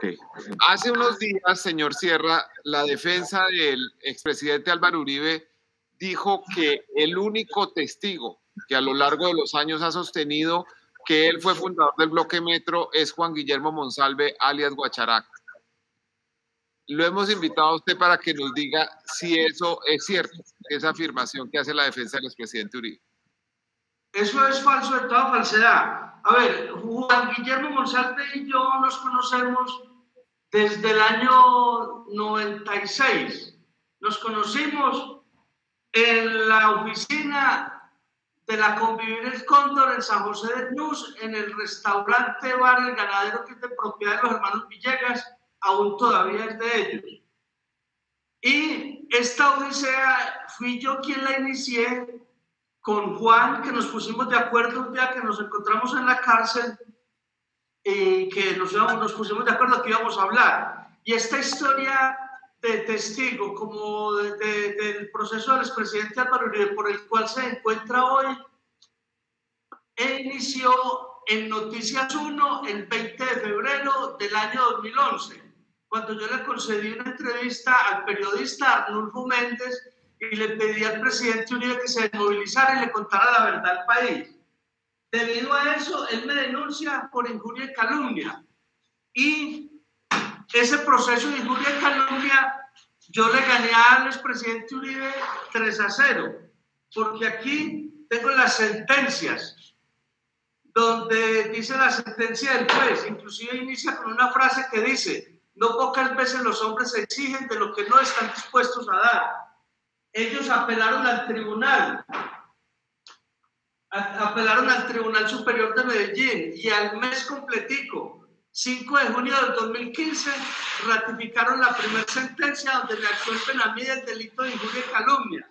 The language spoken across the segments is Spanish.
Ok. Hace unos días, señor Sierra, la defensa del expresidente Álvaro Uribe dijo que el único testigo que a lo largo de los años ha sostenido que él fue fundador del Bloque Metro es Juan Guillermo Monsalve, alias Guacharaca. Lo hemos invitado a usted para que nos diga si eso es cierto, esa afirmación que hace la defensa del expresidente Uribe. Eso es falso de toda falsedad. A ver, Juan Guillermo Monsalve y yo nos conocemos desde el año 96. Nos conocimos en la oficina de la Convivir El Cóndor en San José de Cruz, en el restaurante bar El Ganadero, que es de propiedad de los hermanos Villegas, aún todavía es de ellos. Y esta odisea fui yo quien la inicié con Juan, que nos pusimos de acuerdo un día que nos encontramos en la cárcel y que nos pusimos de acuerdo que íbamos a hablar. Y esta historia de testigo, como del proceso del expresidente Álvaro Uribe, por el cual se encuentra hoy, inició en Noticias 1 el 20 de febrero del año 2011, cuando yo le concedí una entrevista al periodista Arnulfo Méndez y le pedí al presidente Uribe que se desmovilizara y le contara la verdad al país. Debido a eso, él me denuncia por injuria y calumnia. Y ese proceso de injuria y calumnia, yo le gané al expresidente Uribe 3-0, porque aquí tengo las sentencias, donde dice la sentencia del juez, inclusive inicia con una frase que dice: no pocas veces los hombres se exigen de lo que no están dispuestos a dar. Ellos apelaron al Tribunal Superior de Medellín y al mes completico, 5 de junio del 2015, ratificaron la primera sentencia donde le actuó el penal del delito de injuria y calumnia.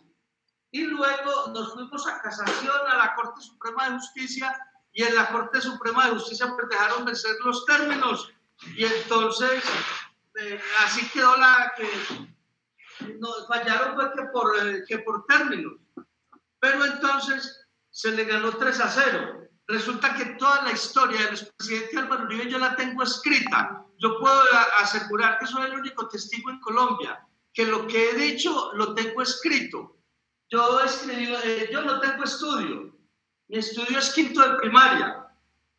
Y luego nos fuimos a casación a la Corte Suprema de Justicia, y en la Corte Suprema de Justicia pues dejaron vencer los términos, y entonces así quedó la que nos fallaron fue que por términos, pero entonces se le ganó 3-0. Resulta que toda la historia del expresidente Álvaro Uribe yo la tengo escrita. Yo puedo asegurar que soy el único testigo en Colombia, que lo que he dicho lo tengo escrito. Yo no tengo estudio. Mi estudio es quinto de primaria.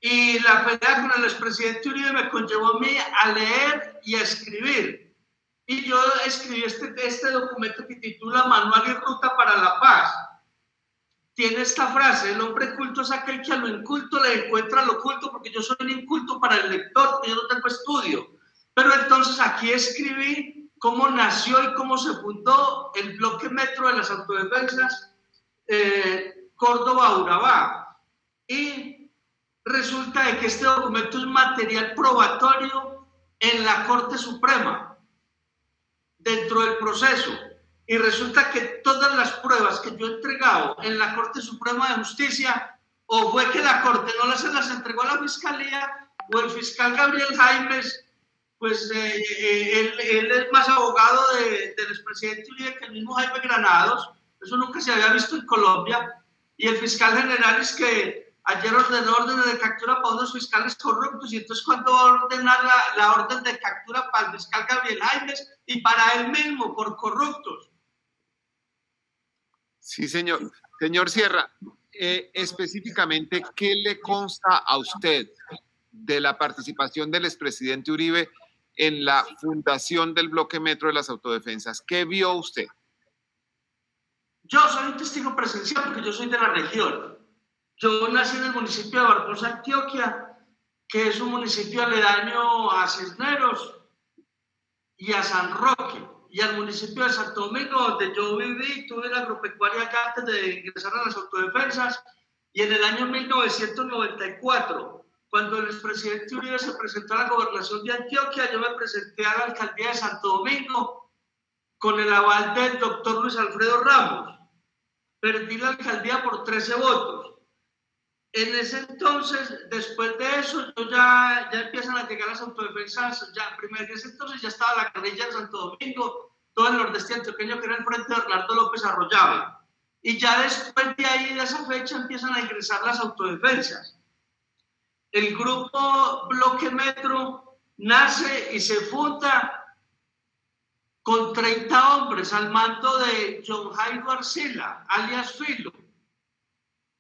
Y la pelea con el expresidente Uribe me conllevó a mí a leer y a escribir. Y yo escribí este documento que titula Manual y Ruta para la Paz. Tiene esta frase: el hombre culto es aquel que a lo inculto le encuentra lo oculto, porque yo soy un inculto para el lector, porque yo no tengo estudio. Pero entonces aquí escribí cómo nació y cómo se fundó el Bloque Metro de las Autodefensas Córdoba-Urabá. Y resulta de que este documento es material probatorio en la Corte Suprema, dentro del proceso. Y resulta que todas las pruebas que yo he entregado en la Corte Suprema de Justicia, o fue que la Corte no se las entregó a la Fiscalía, o el fiscal Gabriel Jaimes, pues él es más abogado del expresidente Uribe que el mismo Jaime Granados. Eso nunca se había visto en Colombia. Y el fiscal general es que ayer ordenó órdenes de captura para unos fiscales corruptos, y entonces cuando va a ordenar la orden de captura para el fiscal Gabriel Jaimes y para él mismo por corruptos. Sí, señor. Señor Sierra, específicamente, ¿qué le consta a usted de la participación del expresidente Uribe en la fundación del Bloque Metro de las Autodefensas? ¿Qué vio usted? Yo soy un testigo presencial porque yo soy de la región. Yo nací en el municipio de Barbosa, Antioquia, que es un municipio aledaño a Cisneros y a San Roque, y al municipio de Santo Domingo, donde yo viví, tuve la agropecuaria acá antes de ingresar a las autodefensas. Y en el año 1994, cuando el expresidente Uribe se presentó a la gobernación de Antioquia, yo me presenté a la alcaldía de Santo Domingo con el aval del doctor Luis Alfredo Ramos. Perdí la alcaldía por 13 votos. En ese entonces, después de eso, ya empiezan a llegar las autodefensas. En ese entonces ya estaba la guerrilla en Santo Domingo, todo el nordeste antioqueño, que era el frente de Bernardo López Arroyave. Y ya después de ahí, de esa fecha, empiezan a ingresar las autodefensas. El grupo Bloque Metro nace y se funda con 30 hombres al mando de John Jairo Arcila, alias Filo,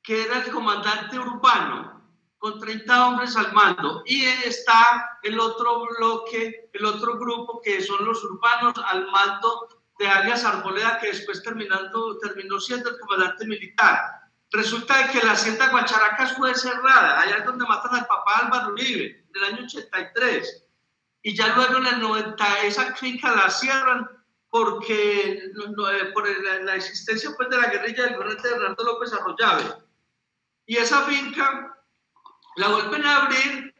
que era el comandante urbano, con 30 hombres al mando. Y está el otro bloque, el otro grupo, que son los urbanos, al mando de alias Arboleda, que después terminó siendo el comandante militar. Resulta de que la hacienda Guacharacas fue cerrada, allá es donde matan al papá Álvaro Uribe, del año 83. Y ya luego en el 90 esa finca la cierran porque por la existencia pues, de la guerrilla del gobernante Hernando López Arroyave. Y esa finca la vuelven a abrir,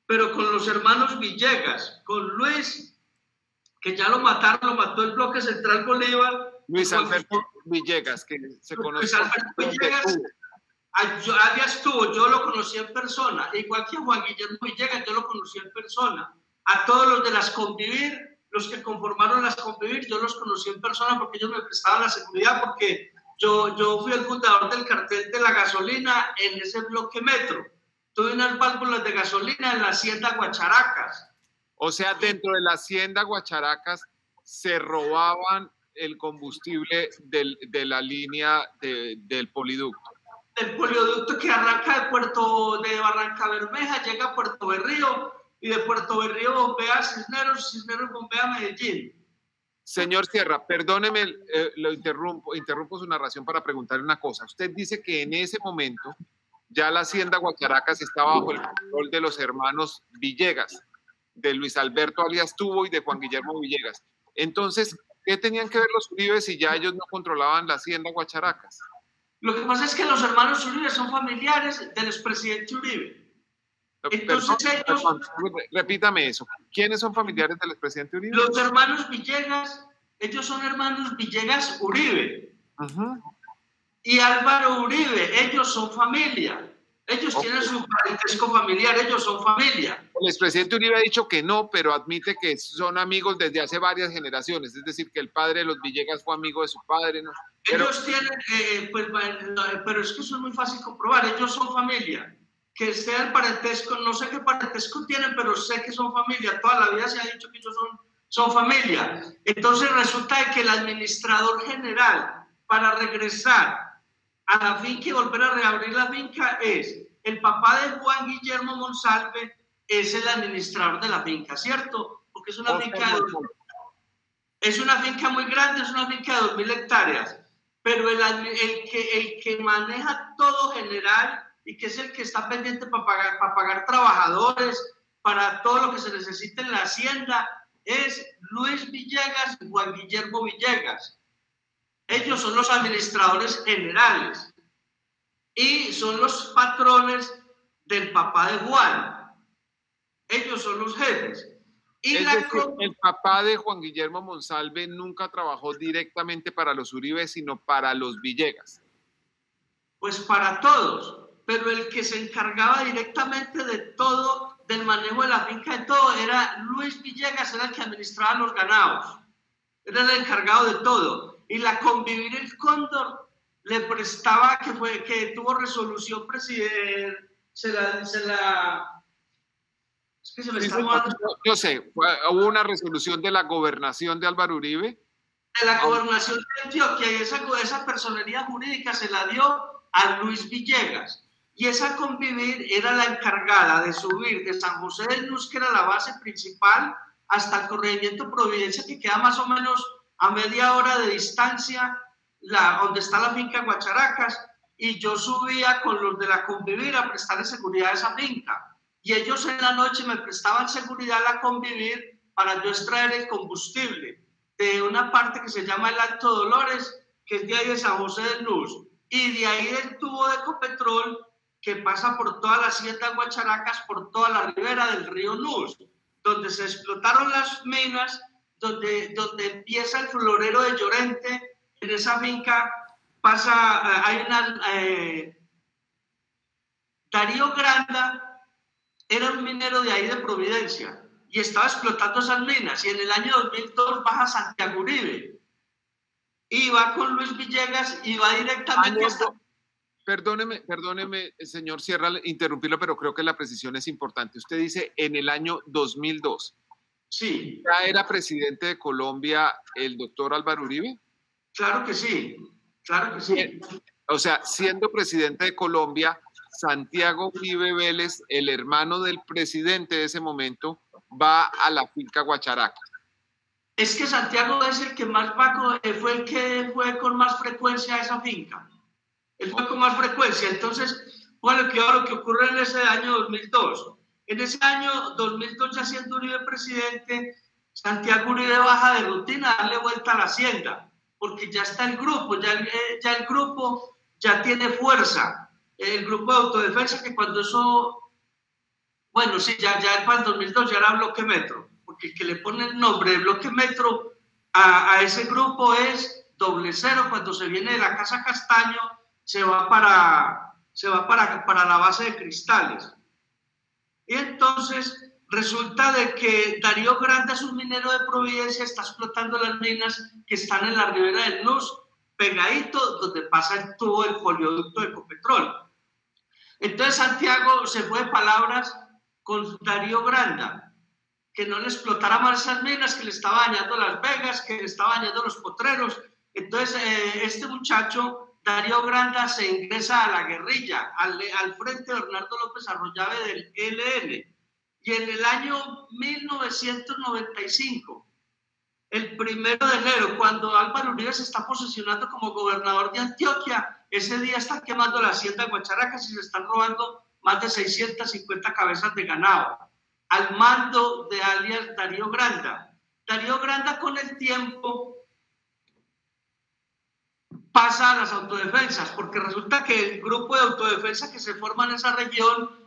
pero con los hermanos Villegas, con Luis, que ya lo mataron, lo mató el bloque central Bolívar. Luis Alberto Villegas, que se conoce. Luis Alberto Villegas, alias Tubo, yo lo conocí en persona, igual que Juan Guillermo Villegas, yo lo conocí en persona. A todos los de las Convivir, los que conformaron las Convivir, yo los conocí en persona porque ellos me prestaban la seguridad, porque yo fui el fundador del cartel de la gasolina en ese bloque metro. Tuve unas válvulas de gasolina en la hacienda Guacharacas. O sea, dentro de la hacienda Guacharacas se robaban el combustible de la línea del poliducto. El poliducto que arranca de Barranca Bermeja, llega a Puerto Berrío, y de Puerto Berrío bombea a Cisneros, Cisneros bombea a Medellín. Señor Sierra, perdóneme, lo interrumpo su narración para preguntarle una cosa. Usted dice que en ese momento ya la hacienda Guacharacas estaba bajo el control de los hermanos Villegas, de Luis Alberto alias Tubo y de Juan Guillermo Villegas. Entonces, ¿qué tenían que ver los Uribe si ya ellos no controlaban la hacienda Guacharacas? Lo que pasa es que los hermanos Uribe son familiares del expresidente Uribe. Entonces repítame eso. ¿Quiénes son familiares del expresidente Uribe? Los hermanos Villegas, ellos son hermanos Villegas Uribe. Y Álvaro Uribe, ellos son familia. Ellos tienen su parentesco familiar, ellos son familia. El expresidente Uribe ha dicho que no, pero admite que son amigos desde hace varias generaciones. Es decir, que el padre de los Villegas fue amigo de su padre, ¿no? Ellos tienen, pero es que eso es muy fácil comprobar. Ellos son familia. Que sea el parentesco, no sé qué parentesco tienen, pero sé que son familia. Toda la vida se ha dicho que ellos son familia. Entonces resulta que el administrador general, para regresar a la finca y volver a reabrir la finca, es el papá de Juan Guillermo Monsalve, es el administrador de la finca, ¿cierto? Porque es una finca muy grande, es una finca de 2.000 hectáreas, pero el que maneja todo general y que es el que está pendiente para pagar trabajadores, para todo lo que se necesite en la hacienda, es Luis Villegas y Juan Guillermo Villegas. Ellos son los administradores generales y son los patrones del papá de Juan. Ellos son los jefes. Y el papá de Juan Guillermo Monsalve nunca trabajó directamente para los Uribe, sino para los Villegas. Pues para todos, pero el que se encargaba directamente de todo, del manejo de la finca, de todo, era Luis Villegas, era el que administraba los ganados. Era el encargado de todo. Y la Convivir el Cóndor le prestaba, que tuvo resolución presidencial, es que se me está llamando. Yo sé, hubo una resolución de la gobernación de Álvaro Uribe. De la gobernación de Antioquia, y esa personería jurídica se la dio a Luis Villegas. Y esa Convivir era la encargada de subir de San José del Luz, que era la base principal, hasta el corregimiento Providencia, que queda más o menos a media hora de distancia, donde está la finca Guacharacas, y yo subía con los de la Convivir a prestarle seguridad a esa finca. Y ellos en la noche me prestaban seguridad a la Convivir para yo extraer el combustible de una parte que se llama el Alto Dolores, que es de ahí de San José de Luz, y de ahí del tubo de Ecopetrol que pasa por toda la hacienda Guacharacas, por toda la ribera del río Luz, donde se explotaron las minas, donde empieza el florero de Llorente. En esa finca pasa, hay una... Darío Granda era un minero de ahí de Providencia y estaba explotando esas minas, y en el año 2002 baja Santiago Uribe y va con Luis Villegas y va directamente Perdóneme, señor Sierra, interrumpirlo, pero creo que la precisión es importante. Usted dice en el año 2002. Sí. ¿Ya era presidente de Colombia el doctor Álvaro Uribe? Claro que sí, claro que sí. O sea, siendo presidente de Colombia, Santiago Uribe Vélez, el hermano del presidente de ese momento, va a la finca Guacharaca. Es que Santiago es el que más va, fue el que fue con más frecuencia a esa finca. Él fue con más frecuencia. Entonces, bueno, lo que ocurre en ese año 2002. En ese año 2002, ya siendo Uribe presidente, Santiago Uribe baja de rutina a darle vuelta a la hacienda, porque ya está el grupo, ya el grupo ya tiene fuerza. El grupo de autodefensa, que cuando eso, bueno, sí, ya para el 2002 ya era Bloque Metro, porque el que le pone el nombre de Bloque Metro a ese grupo es 00. Cuando se viene de la Casa Castaño, se va para la base de Cristales. Y entonces resulta de que Darío Granda es un minero de Providencia, está explotando las minas que están en la ribera del Nus, pegadito donde pasa el tubo del polioducto de Ecopetrol. Entonces Santiago se fue de palabras con Darío Granda, que no le explotara más esas minas, que le estaba dañando Las Vegas, que le estaba dañando los potreros. Entonces este muchacho, Darío Granda, se ingresa a la guerrilla, al frente de Bernardo López Arroyave del ELN. Y en el año 1995, el 1 de enero, cuando Álvaro Uribe se está posesionando como gobernador de Antioquia, ese día están quemando la hacienda de Guacharacas y se están robando más de 650 cabezas de ganado, al mando de alias Darío Granda. Darío Granda, con el tiempo, pasa a las autodefensas, porque resulta que el grupo de autodefensa que se forma en esa región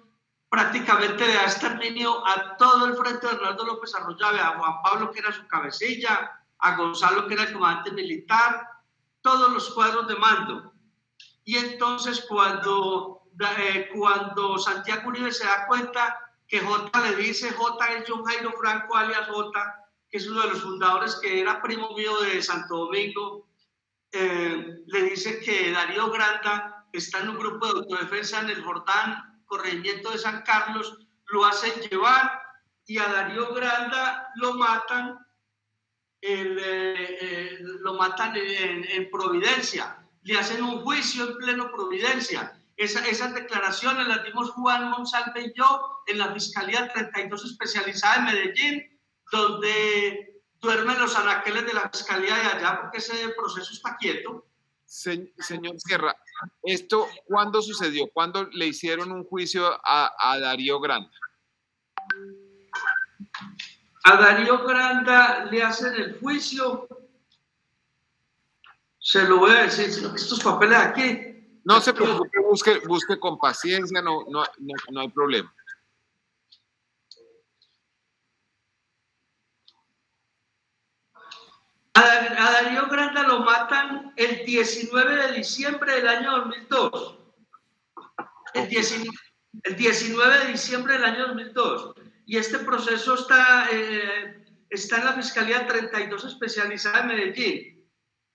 prácticamente le da exterminio a todo el frente de Bernardo López Arroyave, a Juan Pablo, que era su cabecilla, a Gonzalo, que era el comandante militar, todos los cuadros de mando. Y entonces cuando Santiago Uribe se da cuenta que J le dice, J es John Jairo Franco, alias J, que es uno de los fundadores, que era primo mío de Santo Domingo, le dice que Darío Granda está en un grupo de autodefensa en el Jordán, corregimiento de San Carlos, lo hacen llevar y a Darío Granda lo matan, en Providencia, le hacen un juicio en pleno Providencia. Esas declaraciones las dimos Juan Monsalve y yo en la Fiscalía 32 especializada en Medellín, donde duermen los anaqueles de la Fiscalía de allá, porque ese proceso está quieto. Señor Sierra, ¿esto cuándo sucedió? ¿Cuándo le hicieron un juicio a Darío Granda? A Darío Granda le hacen el juicio, se lo voy a decir, sino que estos papeles aquí. No se preocupe, busque con paciencia, no hay problema. A Darío Granda lo matan el 19 de diciembre del año 2002. El 19 de diciembre del año 2002. Y este proceso está en la Fiscalía 32 especializada en Medellín.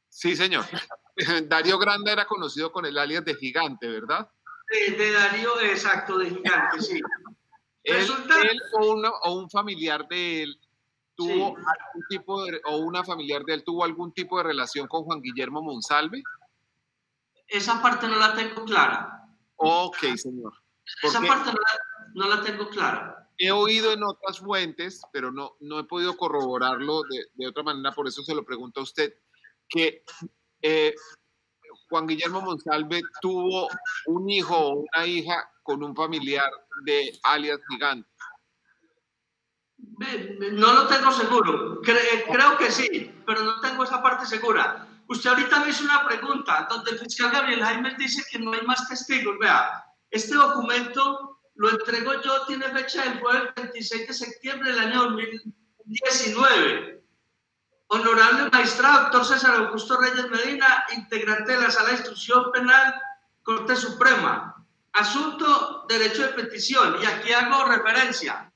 Sí, señor. Darío Granda era conocido con el alias de Gigante, ¿verdad? De Darío, exacto, de Gigante, sí. Él o un familiar de él tuvo algún tipo de, o una familiar de él tuvo algún tipo de relación con Juan Guillermo Monsalve. Esa parte no la tengo clara. Ok, señor. Esa parte no la tengo clara. He oído en otras fuentes, pero no he podido corroborarlo de otra manera, por eso se lo pregunto a usted, que Juan Guillermo Monsalve tuvo un hijo o una hija con un familiar de alias Gigante. No lo tengo seguro, creo que sí, pero no tengo esa parte segura. Usted ahorita me hizo una pregunta donde el fiscal Gabriel Jaimes dice que no hay más testigos. Vea, este documento lo entrego yo, tiene fecha del jueves 26 de septiembre del año 2019. Honorable magistrado doctor César Augusto Reyes Medina, integrante de la Sala de Instrucción Penal, Corte Suprema. Asunto, derecho de petición, y aquí hago referencia.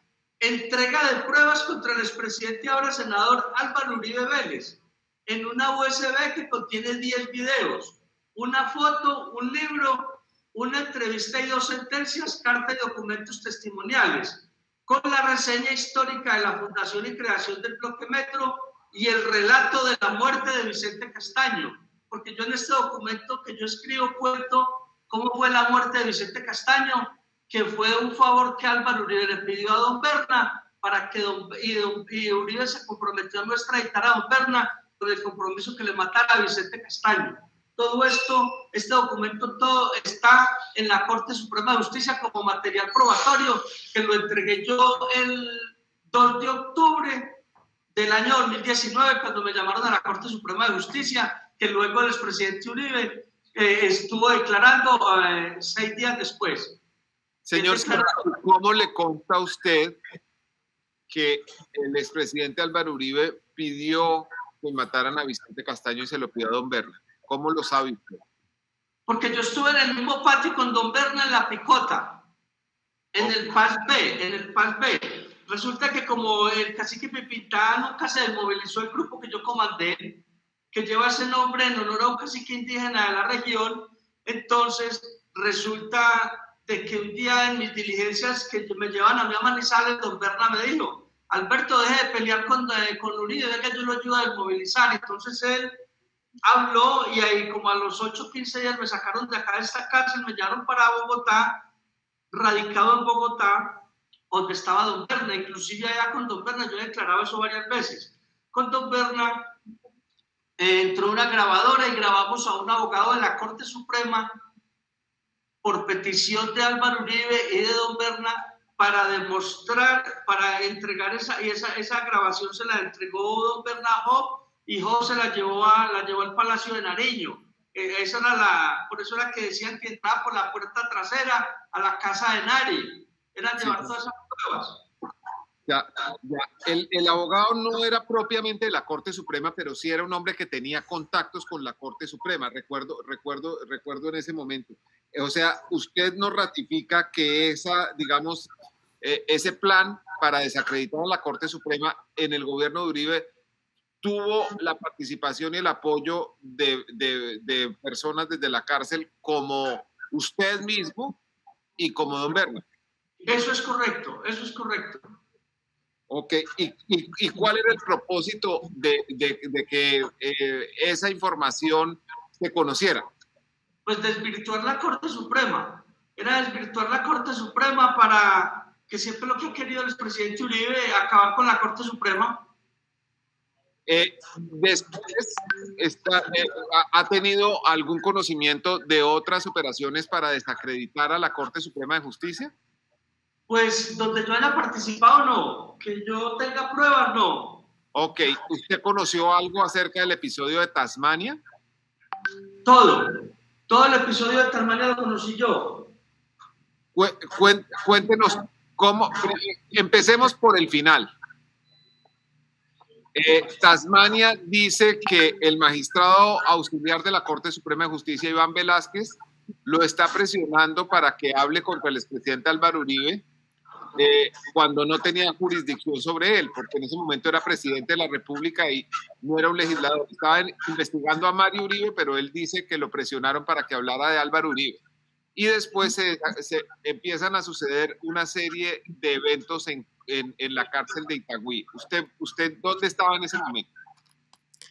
Entrega de pruebas contra el expresidente y ahora senador Álvaro Uribe Vélez en una USB que contiene 10 videos, una foto, un libro una entrevista y 2 sentencias, carta y documentos testimoniales, con la reseña histórica de la fundación y creación del Bloque Metro y el relato de la muerte de Vicente Castaño, porque yo en este documento que yo escribo cuento cómo fue la muerte de Vicente Castaño, que fue un favor que Álvaro Uribe le pidió a don Berna para que y Uribe se comprometió a no extraditar a don Berna con el compromiso que le matara a Vicente Castaño. Todo esto, este documento, todo está en la Corte Suprema de Justicia como material probatorio, que lo entregué yo el 2 de octubre del año 2019, cuando me llamaron a la Corte Suprema de Justicia, que luego el expresidente Uribe estuvo declarando 6 días después. Señor, ¿cómo le consta a usted que el expresidente Álvaro Uribe pidió que mataran a Vicente Castaño y se lo pidió a don Berna? ¿Cómo lo sabe usted? Porque yo estuve en el mismo patio con don Berna en La Picota, en el PAS B. Resulta que como el cacique Pipintá nunca se desmovilizó el grupo que yo comandé, que lleva ese nombre en honor a un cacique indígena de la región, entonces resulta de que un día en mis diligencias que me llevan a mí a Manizales, don Berna me dijo: Alberto, deje de pelear con Uribe, venga, yo lo ayudo a desmovilizar. Entonces él habló y ahí como a los 8 o 15 días me sacaron de acá de esta cárcel, me llevaron para Bogotá, radicado en Bogotá, donde estaba don Berna. Inclusive allá con don Berna yo he declarado eso varias veces. Con don Berna entró una grabadora y grabamos a un abogado de la Corte Suprema por petición de Álvaro Uribe y de don Berna para demostrar, para entregar esa grabación. Se la entregó don Berna a Job y Job se la llevó al Palacio de Nariño. Esa era por eso era que decían que entraba por la puerta trasera a la casa de Nari. Era llevar todas esas pruebas. El abogado no era propiamente de la Corte Suprema, pero sí era un hombre que tenía contactos con la Corte Suprema. Recuerdo en ese momento. O sea, usted nos ratifica que ese plan para desacreditar a la Corte Suprema en el gobierno de Uribe tuvo la participación y el apoyo de personas desde la cárcel como usted mismo y como don Berna. Eso es correcto, eso es correcto. Ok, ¿y cuál era el propósito de que esa información se conociera? Pues desvirtuar la Corte Suprema. Era desvirtuar la Corte Suprema para que siempre lo que ha querido el expresidente Uribe, acabar con la Corte Suprema. Después ¿ha tenido algún conocimiento de otras operaciones para desacreditar a la Corte Suprema de Justicia? Pues donde yo haya participado, no. Que yo tenga pruebas, no. Ok, ¿usted conoció algo acerca del episodio de Tasmania? Todo el episodio de Tasmania lo conocí yo. Cuéntenos cómo, empecemos por el final. Tasmania dice que el magistrado auxiliar de la Corte Suprema de Justicia, Iván Velázquez, lo está presionando para que hable contra el expresidente Álvaro Uribe cuando no tenía jurisdicción sobre él, porque en ese momento era presidente de la República y no era un legislador. Estaban investigando a Mario Uribe, pero él dice que lo presionaron para que hablara de Álvaro Uribe. Y después se empiezan a suceder una serie de eventos en la cárcel de Itagüí. ¿Usted dónde estaba en ese momento?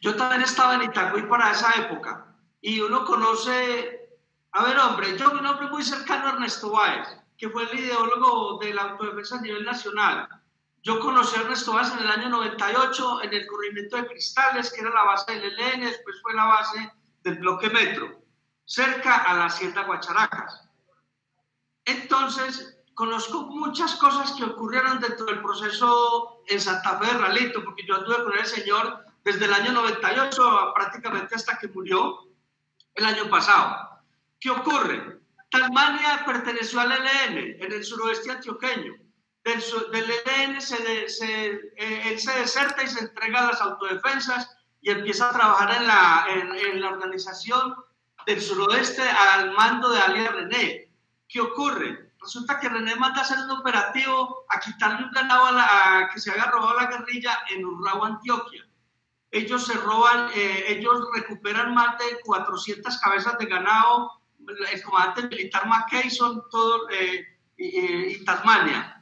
Yo también estaba en Itagüí para esa época. Y uno conoce, a ver, hombre, yo un hombre muy cercano a Ernesto Báez, que fue el ideólogo de la autodefensa a nivel nacional. Yo conocí a Ernesto Báez en el año 98 en el corregimiento de Cristales, que era la base del ELN, después fue la base del Bloque Metro, cerca a la hacienda Guacharacas. Entonces, conozco muchas cosas que ocurrieron dentro del proceso en Santa Fe de Ralito, porque yo anduve con el señor desde el año 98 prácticamente hasta que murió el año pasado. ¿Qué ocurre? Tasmania perteneció al ELN en el suroeste antioqueño. Del ELN él se deserta y se entrega a las autodefensas y empieza a trabajar en la organización del suroeste al mando de alias René. ¿Qué ocurre? Resulta que René manda a hacer un operativo a quitarle un ganado que se había robado la guerrilla en Urrao, Antioquia. Ellos recuperan más de 400 cabezas de ganado el comandante militar Mackenson, todo, y Tasmania.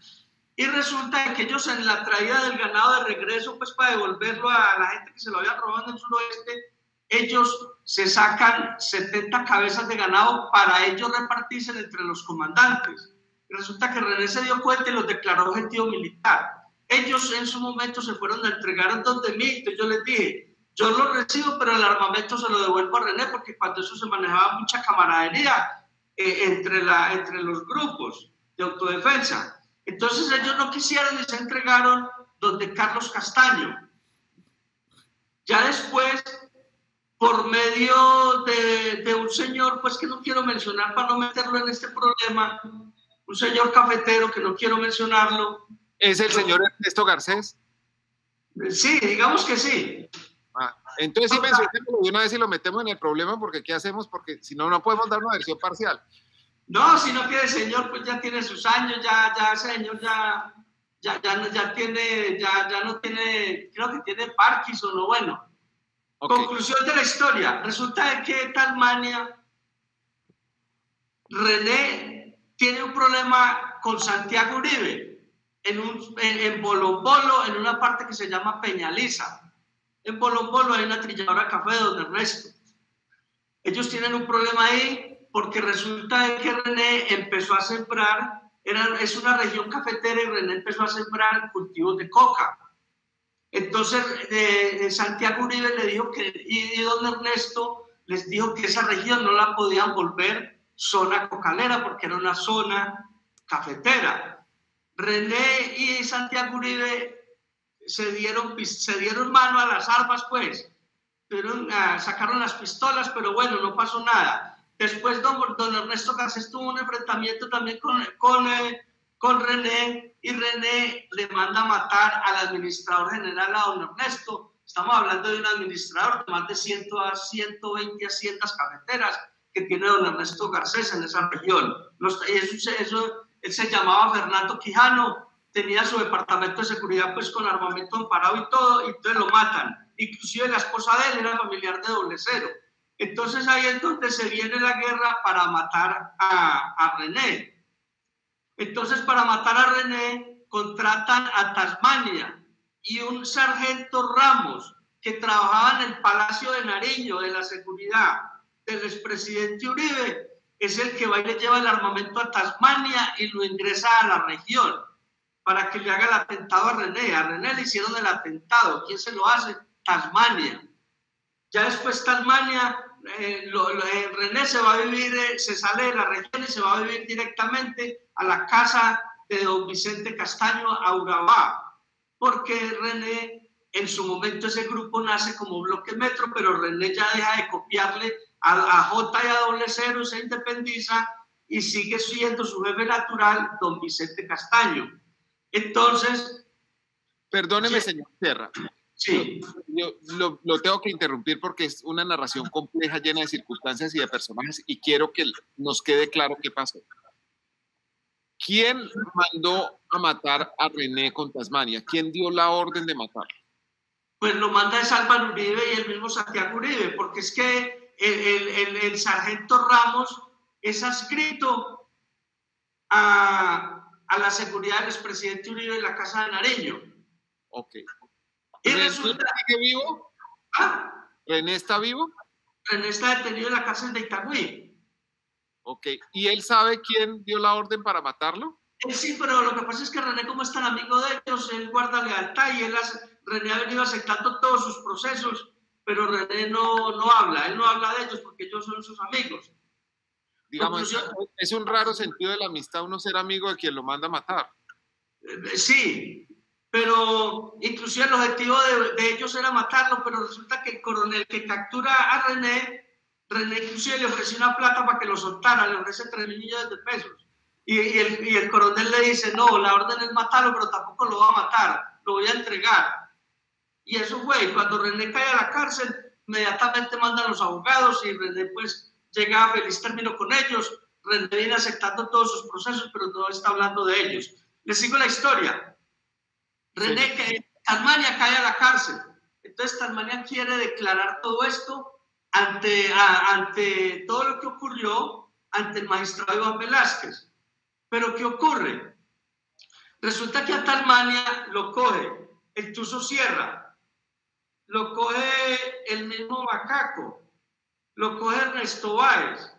Y resulta que ellos en la traída del ganado de regreso, pues para devolverlo a la gente que se lo había robado en el suroeste, ellos se sacan 70 cabezas de ganado para ellos repartirse entre los comandantes. Y resulta que René se dio cuenta y los declaró objetivo militar. Ellos en su momento se fueron a entregar donde mí, entonces yo les dije, yo lo recibo, pero el armamento se lo devuelvo a René, porque cuando eso se manejaba mucha camaradería entre los grupos de autodefensa. Entonces ellos no quisieron y se entregaron donde Carlos Castaño. Ya después, por medio de un señor, pues que no quiero mencionar para no meterlo en este problema, un señor cafetero que no quiero mencionarlo. ¿Es el señor Ernesto Garcés? Sí, digamos que sí. Entonces sí mencionémoslo de una vez y lo metemos en el problema, porque ¿qué hacemos? Porque si no, no podemos dar una versión parcial. No, sino que el señor pues ya tiene sus años, ya ese señor ya no tiene, creo que tiene Parkinson o bueno. Okay. Conclusión de la historia, resulta de que Tasmania, René tiene un problema con Santiago Uribe en Bolombolo, en una parte que se llama Peñaliza. En Bolombolo hay una trilladora de café de Don Ernesto. Ellos tienen un problema ahí porque resulta que René empezó a sembrar, es una región cafetera y René empezó a sembrar cultivos de coca. Entonces Santiago Uribe le dijo y Don Ernesto les dijo que esa región no la podían volver zona cocalera porque era una zona cafetera. René y Santiago Uribe se dieron mano a las armas, pues, sacaron las pistolas, pero bueno, no pasó nada. Después don Ernesto Garcés tuvo un enfrentamiento también con René, y René le manda a matar al administrador general, a don Ernesto. Estamos hablando de un administrador de más de 100 a 120 haciendas cafeteras que tiene don Ernesto Garcés en esa región. Él se llamaba Fernando Quijano, tenía su departamento de seguridad pues con armamento amparado y todo, y entonces lo matan. Inclusive la esposa de él era familiar de Doble Cero. Entonces ahí es donde se viene la guerra para matar a René. Entonces para matar a René contratan a Tasmania y un sargento Ramos que trabajaba en el Palacio de Nariño de la seguridad del expresidente Uribe, es el que va y le lleva el armamento a Tasmania y lo ingresa a la región para que le haga el atentado a René. A René le hicieron el atentado. ¿Quién se lo hace? Tasmania. Ya después Tasmania, René se va a vivir, se sale de la región y se va a vivir directamente a la casa de don Vicente Castaño a Urabá, porque René, en su momento ese grupo nace como Bloque Metro, pero René ya deja de copiarle a J y a Doble Cero, se independiza y sigue siendo su jefe natural don Vicente Castaño. Entonces... Perdóneme, señor Sierra. Sí. Yo lo tengo que interrumpir porque es una narración compleja, llena de circunstancias y de personajes, y quiero que nos quede claro qué pasó. ¿Quién mandó a matar a René con Tasmania? ¿Quién dio la orden de matarlo? Pues lo manda es Álvaro Uribe y el mismo Santiago Uribe, porque es que el sargento Ramos es adscrito a la seguridad del expresidente Uribe en la casa de Nariño. Ok. Y ¿René resulta... sigue vivo? ¿Ah? ¿René está vivo? René está detenido en la cárcel de Itagüí. Ok. ¿Y él sabe quién dio la orden para matarlo? Sí, pero lo que pasa es que René, como es tan amigo de ellos, él guarda lealtad y René ha venido aceptando todos sus procesos, pero René no habla, él no habla de ellos porque ellos son sus amigos. Digamos, es un raro sentido de la amistad uno ser amigo de quien lo manda a matar. Sí, pero inclusive el objetivo de ellos era matarlo, pero resulta que el coronel que captura a René inclusive le ofreció una plata para que lo soltara, le ofrece 3 millones de pesos. Y el coronel le dice, no, la orden es matarlo, pero tampoco lo va a matar, lo voy a entregar. Y eso fue, y cuando René cae a la cárcel, inmediatamente mandan los abogados y René pues llega a feliz término con ellos. René viene aceptando todos sus procesos, pero no está hablando de ellos. Les sigo la historia. René, sí. Tasmania cae a la cárcel. Entonces Tasmania quiere declarar todo esto ante todo lo que ocurrió ante el magistrado Iván Velázquez. Pero ¿qué ocurre? Resulta que a Talmania lo coge el Tuzo Sierra, lo coge el mismo Macaco, lo coge Ernesto Báez,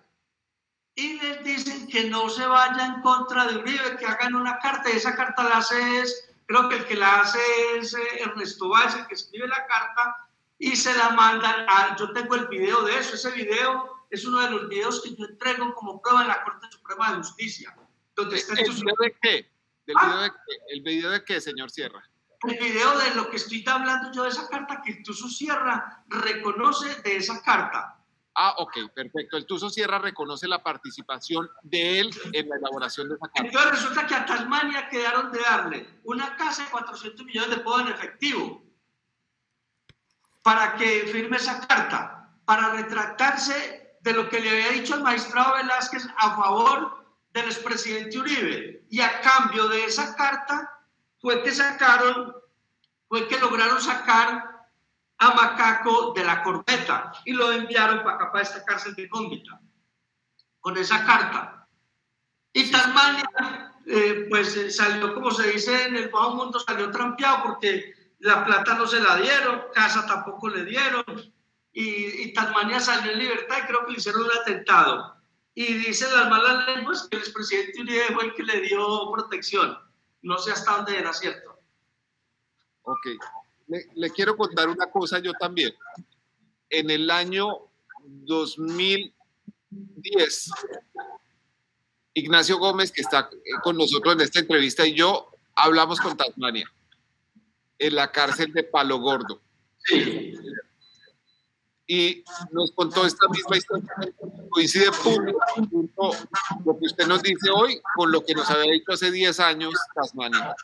y les dicen que no se vaya en contra de Uribe, que hagan una carta, y esa carta la hace creo que el que la hace es Ernesto Báez, el que escribe la carta, y se la mandan yo tengo el video de eso. Ese video es uno de los videos que yo entrego como prueba en la Corte Suprema de Justicia. Donde está ¿El video de qué? ¿El video de qué, señor Sierra? El video de lo que estoy hablando yo de esa carta, que el Tuzo Sierra reconoce de esa carta. Ah, ok, perfecto. El Tuzo Sierra reconoce la participación de él en la elaboración de esa carta. Entonces resulta que a Talmania quedaron de darle una casa de 400 millones de pesos en efectivo para que firme esa carta, para retractarse de lo que le había dicho el magistrado Velázquez a favor del expresidente Uribe. Y a cambio de esa carta fue que lograron sacar a Macaco de la corbeta y lo enviaron para acá, para esta cárcel de Cómbita, con esa carta. Y Talmania, pues salió, como se dice en el bajo mundo, salió trampeado porque la plata no se la dieron, casa tampoco le dieron, y Talmania salió en libertad y creo que le hicieron un atentado. Y dicen las malas lenguas que el expresidente Uribe fue el que le dio protección. No sé hasta dónde era cierto. Ok. Le quiero contar una cosa yo también. En el año 2010, Ignacio Gómez, que está con nosotros en esta entrevista, y yo hablamos con Talmania en la cárcel de Palo Gordo. Sí. Y nos contó esta misma historia. Coincide punto lo que usted nos dice hoy con lo que nos había dicho hace 10 años Tasmania,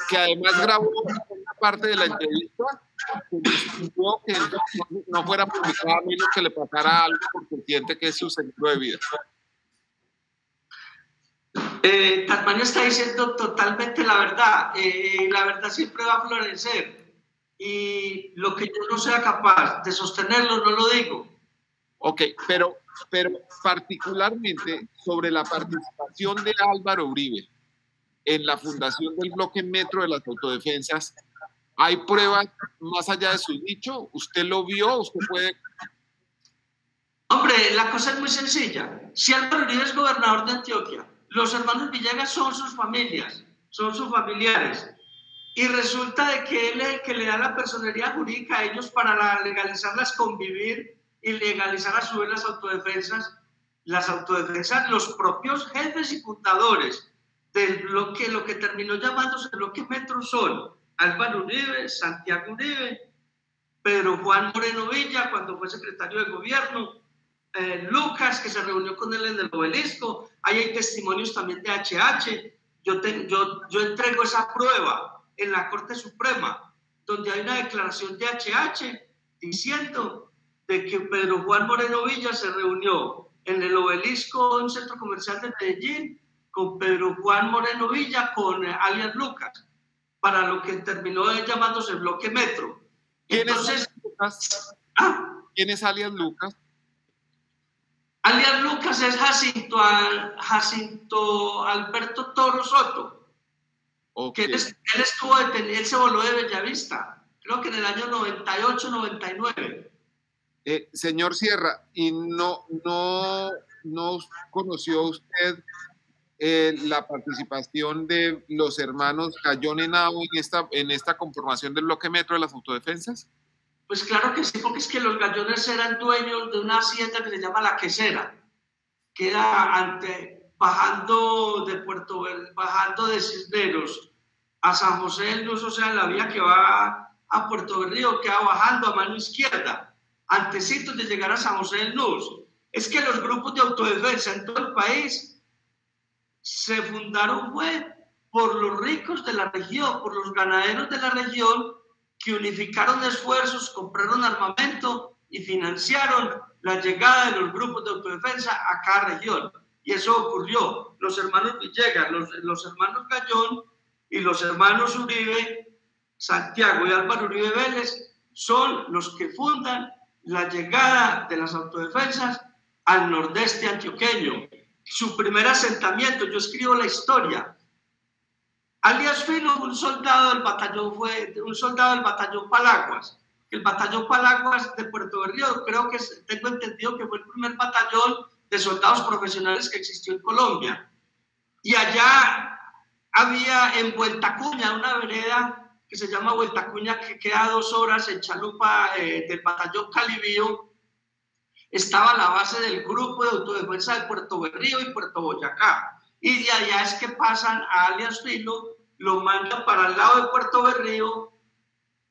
que además grabó una parte de la entrevista que no fuera publicada a menos que le pasara algo porque siente que es su seguro de vida. Tasmania está diciendo totalmente la verdad. La verdad siempre va a florecer. Y lo que yo no sea capaz de sostenerlo, no lo digo. Ok, pero particularmente sobre la participación de Álvaro Uribe en la fundación del bloque Metro de las Autodefensas, ¿hay pruebas más allá de su dicho? ¿Usted lo vio? ¿Usted puede...? Hombre, la cosa es muy sencilla. Si Álvaro Uribe es gobernador de Antioquia, los hermanos Villegas son sus familias, son sus familiares. Y resulta de que él es el que le da la personería jurídica a ellos para legalizarlas, convivir y legalizar a su vez las autodefensas. Las autodefensas, los propios jefes y fundadores del bloque, lo que terminó llamándose el bloque Metro son Álvaro Uribe, Santiago Uribe, Pedro Juan Moreno Villa cuando fue secretario de gobierno, Lucas, que se reunió con él en el Obelisco. Ahí hay testimonios también de HH. Yo entrego esa prueba en la Corte Suprema, donde hay una declaración de HH diciendo de que Pedro Juan Moreno Villa se reunió en el Obelisco, un centro comercial de Medellín, con Pedro Juan Moreno Villa, con alias Lucas, para lo que terminó llamándose el bloque Metro. Entonces, ¿quién es alias Lucas? Alias Lucas es Jacinto Alberto Toro Soto. Okay. Que él estuvo detenido, él se voló de Bellavista, creo que en el año 98-99. Señor Sierra, ¿y no conoció usted la participación de los hermanos Gallón Henao en esta conformación del bloque Metro de las Autodefensas? Pues claro que sí, porque es que los Gallones eran dueños de una hacienda que se llama La Quesera, que era bajando de Cisneros a San José del Luz, o sea, la vía que va a Puerto Berrío, queda bajando a mano izquierda, antecitos de llegar a San José del Luz. Es que los grupos de autodefensa en todo el país se fundaron por los ricos de la región, por los ganaderos de la región, que unificaron esfuerzos, compraron armamento y financiaron la llegada de los grupos de autodefensa a cada región. Y eso ocurrió. Los hermanos Villegas, los hermanos Gallón y los hermanos Uribe, Santiago y Álvaro Uribe Vélez, son los que fundan la llegada de las autodefensas al nordeste antioqueño. Su primer asentamiento, yo escribo la historia. Alias Filo, un soldado del batallón Palaguas. El batallón Palaguas de Puerto Berrío, creo que tengo entendido que fue el primer batallón de soldados profesionales que existió en Colombia. Y allá había en Vueltacuña, una vereda que se llama Vueltacuña, que queda a 2 horas en chalupa del batallón Calibío, estaba la base del grupo de autodefensa de Puerto Berrío y Puerto Boyacá. Y de allá es que pasan a alias Filo, lo mandan para el lado de Puerto Berrío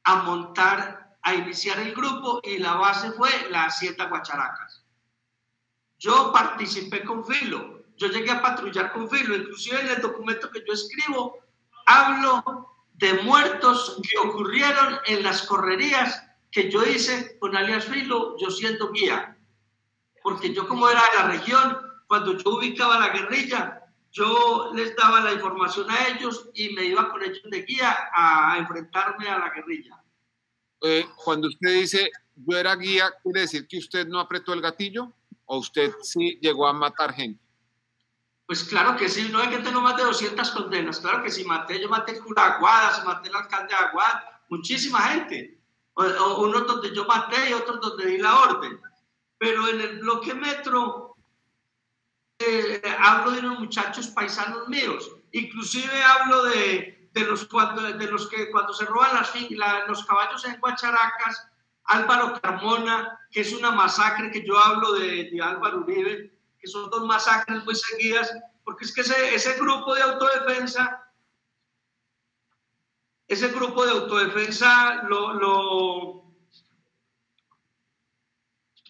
a montar, a iniciar el grupo, y la base fue la Hacienda Guacharacas. Yo participé con Filo, yo llegué a patrullar con Filo, inclusive en el documento que yo escribo hablo de muertos que ocurrieron en las correrías que yo hice con alias Filo, yo siendo guía, porque yo, como era de la región, cuando yo ubicaba la guerrilla, yo les daba la información a ellos y me iba con ellos de guía a enfrentarme a la guerrilla. Cuando usted dice yo era guía, ¿quiere decir que usted no apretó el gatillo o usted sí llegó a matar gente? Pues claro que sí, no es que tengo más de 200 condenas, claro que sí maté, yo maté el cura de Aguadas, maté el alcalde de Aguadas, muchísima gente, unos donde yo maté y otros donde di la orden, pero en el bloque metro hablo de unos muchachos paisanos míos, inclusive hablo de los que cuando se roban los caballos en Guacharacas, Álvaro Carmona, que es una masacre, que yo hablo de Álvaro Uribe, que son 2 masacres muy seguidas, porque es que ese grupo de autodefensa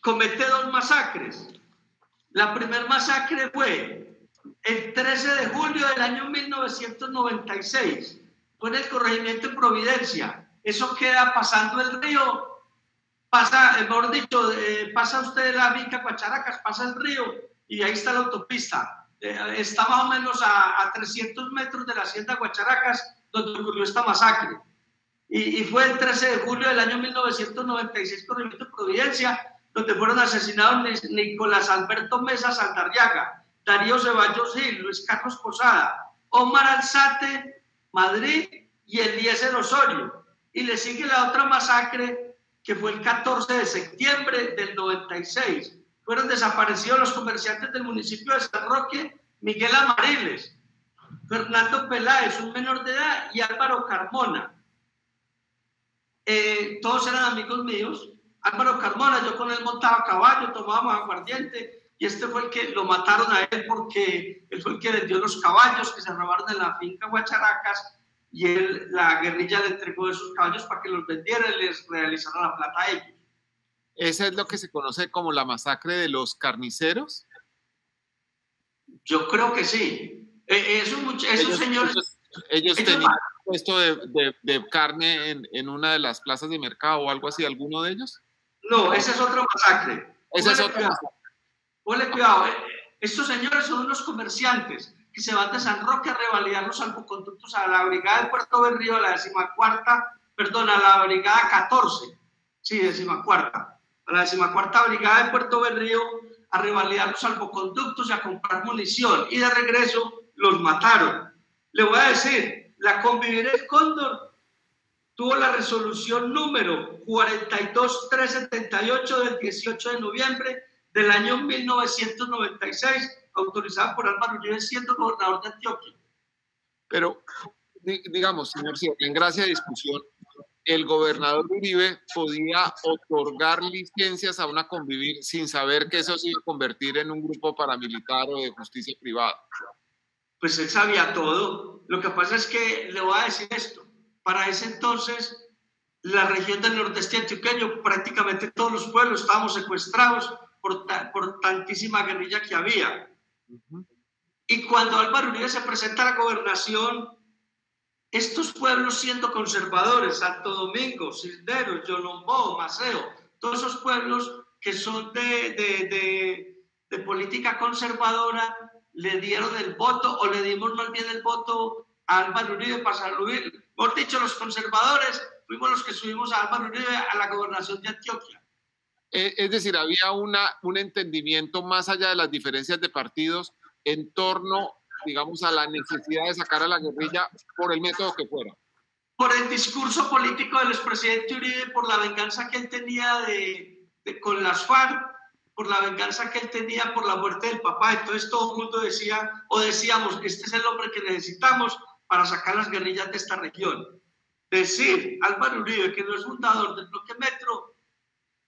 comete 2 masacres. La primera masacre fue el 13 de julio del año 1996, fue en el corregimiento de Providencia. Eso queda pasando el río, mejor dicho, pasa usted la finca Guacharacas, pasa el río y ahí está la autopista. Está más o menos a 300 metros de la hacienda Guacharacas, donde ocurrió esta masacre. Y fue el 13 de julio del año 1996, corregimiento de Providencia, donde fueron asesinados Nicolás Alberto Mesa Saldarriaga, Darío Ceballos Gil, Luis Carlos Posada, Omar Alzate Madrid y Eliezer Osorio. Y le sigue la otra masacre, que fue el 14 de septiembre del 96. Fueron desaparecidos los comerciantes del municipio de San Roque, Miguel Amariles, Fernando Peláez, un menor de edad, y Álvaro Carmona. Todos eran amigos míos. Álvaro Carmona, yo con él montaba a caballo, tomábamos aguardiente, y este fue el que lo mataron a él porque él fue el que vendió los caballos que se robaron en la finca Guacharacas, y la guerrilla le entregó esos caballos para que los vendiera y les realizara la plata a ellos. ¿Esa es lo que se conoce como la masacre de los carniceros? Yo creo que sí. Esos señores... Ellos tenían puesto de carne en una de las plazas de mercado o algo así, ¿alguno de ellos? No, esa es otra masacre. Esa es otra masacre. Ponle cuidado, estos señores son unos comerciantes que se van de San Roque a revalidar los salvoconductos a la brigada de Puerto Berrío, a la a la brigada 14, sí, 14ª, a la 14ª brigada de Puerto Berrío a revalidar los salvoconductos y a comprar munición, y de regreso los mataron. Le voy a decir, la Convivir El Cóndor tuvo la resolución número 42378 del 18 de noviembre del año 1996, autorizada por Álvaro Uribe siendo gobernador de Antioquia. Pero, digamos, señor Sierra, en gracia de discusión, el gobernador Uribe podía otorgar licencias a una Convivir sin saber que eso se iba a convertir en un grupo paramilitar o de justicia privada. Pues él sabía todo. Lo que pasa es que le voy a decir esto. Para ese entonces, la región del nordeste antioqueño, prácticamente todos los pueblos estábamos secuestrados por tantísima guerrilla que había. Y cuando Álvaro Uribe se presenta a la gobernación, estos pueblos, siendo conservadores, Santo Domingo, Cisneros, Yolombó, Maceo, todos esos pueblos que son de política conservadora, le dieron el voto, o le dimos más bien el voto a Álvaro Uribe para saludar. Por dicho, los conservadores fuimos los que subimos a Álvaro Uribe a la gobernación de Antioquia. Es decir, había un entendimiento más allá de las diferencias de partidos en torno, digamos, a la necesidad de sacar a la guerrilla por el método que fuera. Por el discurso político del expresidente Uribe, por la venganza que él tenía con las FARC, por la venganza que él tenía por la muerte del papá. Entonces todo el mundo decía, o decíamos, este es el hombre que necesitamos para sacar las guerrillas de esta región. Decir Álvaro Uribe que no es fundador del bloque Metro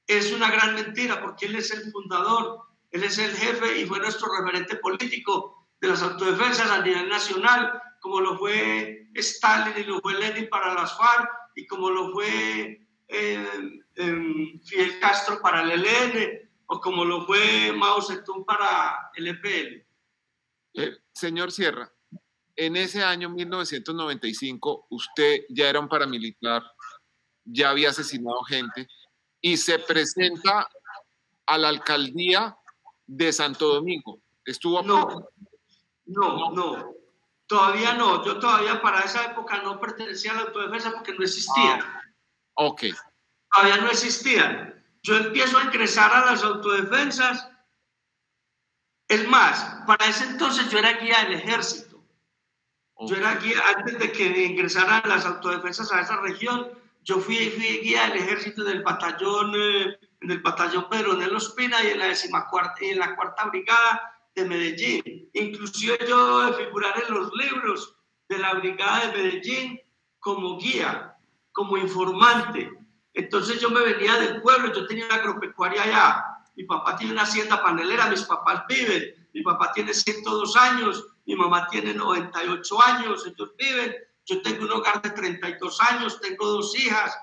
es una gran mentira, porque él es el fundador, él es el jefe y fue nuestro referente político de las autodefensas a nivel nacional, como lo fue Stalin y lo fue Lenin para las FARC, y como lo fue Fidel Castro para el ELN, o como lo fue Mao Zedong para el EPL. Señor Sierra, en ese año 1995 usted ya era un paramilitar, ya había asesinado gente y se presenta a la alcaldía de Santo Domingo. ¿Estuvo a punto? No, todavía no. Yo todavía para esa época no pertenecía a la autodefensa porque no existía. Ok. Todavía no existían. Yo empiezo a ingresar a las autodefensas. Es más, para ese entonces yo era guía del ejército. Okay. Yo era guía, antes de que ingresaran las autodefensas a esa región, yo fui guía del ejército en el batallón Pedro Nelo Espina y en la cuarta brigada de Medellín. Inclusive yo de figurar en los libros de la brigada de Medellín como guía, como informante. Entonces yo me venía del pueblo, yo tenía una agropecuaria allá. Mi papá tiene una hacienda panelera, mis papás viven. Mi papá tiene 102 años, mi mamá tiene 98 años, ellos viven. Yo tengo un hogar de 32 años, tengo 2 hijas,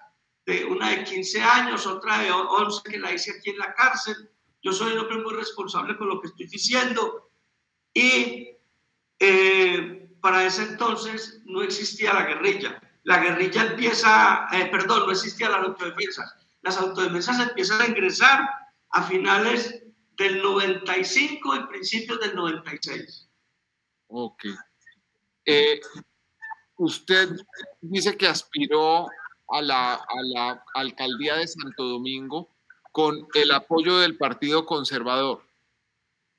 una de 15 años, otra de 11 que la hice aquí en la cárcel. Yo soy un hombre muy responsable con lo que estoy diciendo. Y para ese entonces no existía la guerrilla. La guerrilla empieza, no existían las autodefensas. Las autodefensas empiezan a ingresar a finales del 95 y principios del 96. Ok. Usted dice que aspiró a la alcaldía de Santo Domingo con el apoyo del Partido Conservador.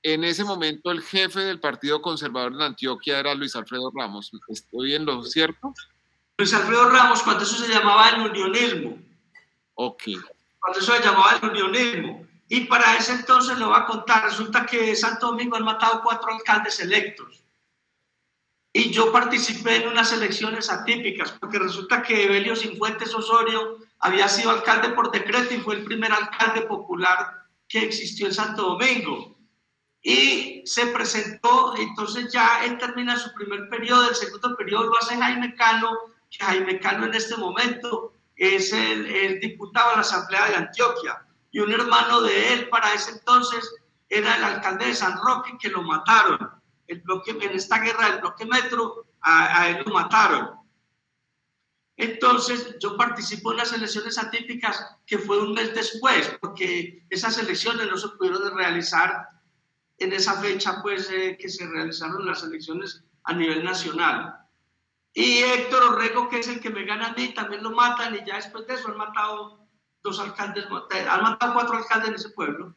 En ese momento el jefe del Partido Conservador en Antioquia era Luis Alfredo Ramos. ¿Estoy en lo cierto? Luis Alfredo Ramos, cuando eso se llamaba el unionismo. Ok. Cuando eso se llamaba el unionismo. Y para ese entonces lo voy a contar. Resulta que en Santo Domingo han matado 4 alcaldes electos. Y yo participé en unas elecciones atípicas, porque resulta que Evelio Cifuentes Osorio había sido alcalde por decreto y fue el primer alcalde popular que existió en Santo Domingo. Y se presentó, entonces ya él termina su primer periodo, el segundo periodo lo hace Jaime Cano, que Jaime Cano en este momento es el diputado de la Asamblea de Antioquia, y un hermano de él para ese entonces era el alcalde de San Roque, que lo mataron. En esta guerra del bloque Metro, a él lo mataron. Entonces yo participo en las elecciones atípicas, que fue un mes después, porque esas elecciones no se pudieron realizar en esa fecha, pues, que se realizaron las elecciones a nivel nacional. Y Héctor Orrego, que es el que me gana a mí, también lo matan, y ya después de eso han matado 2 alcaldes, han matado 4 alcaldes en ese pueblo.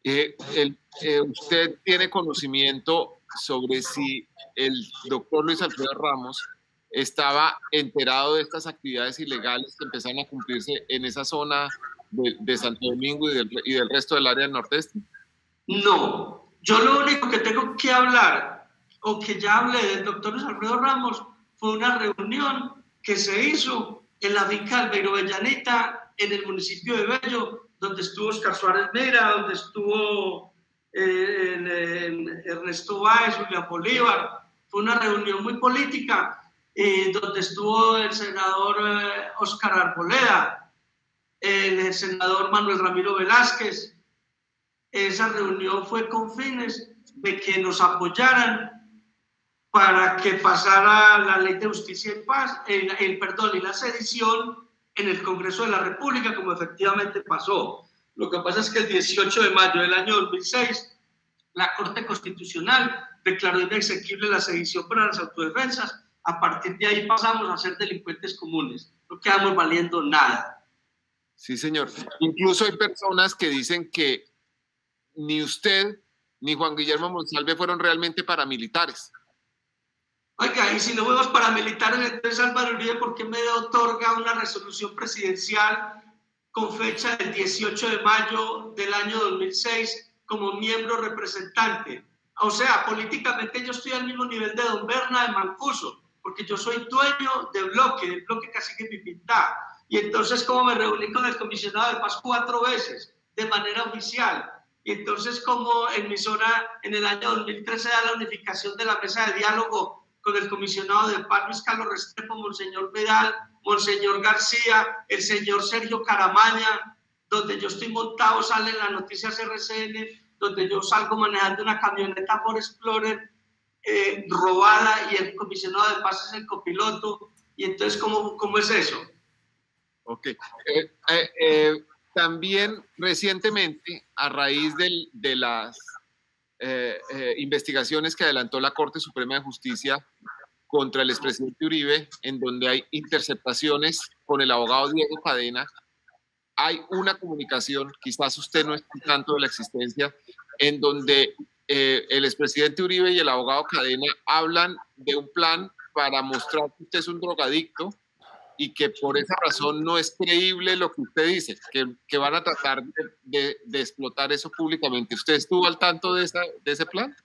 ¿Usted tiene conocimiento sobre si el doctor Luis Alfredo Ramos estaba enterado de estas actividades ilegales que empezaron a cumplirse en esa zona de Santo Domingo y del resto del área del Nordeste? No, yo lo único que tengo que hablar, o que ya hablé del doctor Luis Alfredo Ramos, fue una reunión que se hizo en la finca Albeiro Bellanita, en el municipio de Bello, donde estuvo Oscar Suárez Mera, donde estuvo Ernesto Báez, Julián Bolívar. Fue una reunión muy política, donde estuvo el senador Óscar Arboleda, el senador Manuel Ramiro Velázquez. Esa reunión fue con fines de que nos apoyaran para que pasara la Ley de Justicia y Paz, y la sedición en el Congreso de la República, como efectivamente pasó. Lo que pasa es que el 18 de mayo del año 2006, la Corte Constitucional declaró inexequible la sedición para las autodefensas. A partir de ahí pasamos a ser delincuentes comunes. No quedamos valiendo nada. Sí, señor. Incluso hay personas que dicen que ni usted ni Juan Guillermo Monsalve fueron realmente paramilitares. Oiga, y si no fuimos paramilitares, entonces Álvaro Uribe, ¿por qué me otorga una resolución presidencial con fecha del 18 de mayo del año 2006 como miembro representante? O sea, políticamente yo estoy al mismo nivel de Don Berna de Mancuso, porque yo soy dueño del bloque Cacique Pipintá. Y entonces, como me reuní con el comisionado de paz 4 veces de manera oficial, y entonces como en mi zona en el año 2013 da la unificación de la mesa de diálogo con el comisionado de paz Luis Carlos Restrepo, Monseñor Vidal, Monseñor García, el señor Sergio Caramaña, donde yo estoy montado, sale en las noticias RCN, donde yo salgo manejando una camioneta Ford Explorer robada y el comisionado de paz es el copiloto. Y entonces, ¿cómo es eso? Ok. También recientemente, a raíz de las investigaciones que adelantó la Corte Suprema de Justicia contra el expresidente Uribe, en donde hay interceptaciones con el abogado Diego Cadena, hay una comunicación, quizás usted no esté tanto de la existencia, en donde el expresidente Uribe y el abogado Cadena hablan de un plan para mostrar que usted es un drogadicto y que por esa razón no es creíble lo que usted dice, que van a tratar de explotar eso públicamente. ¿Usted estuvo al tanto de ese plan?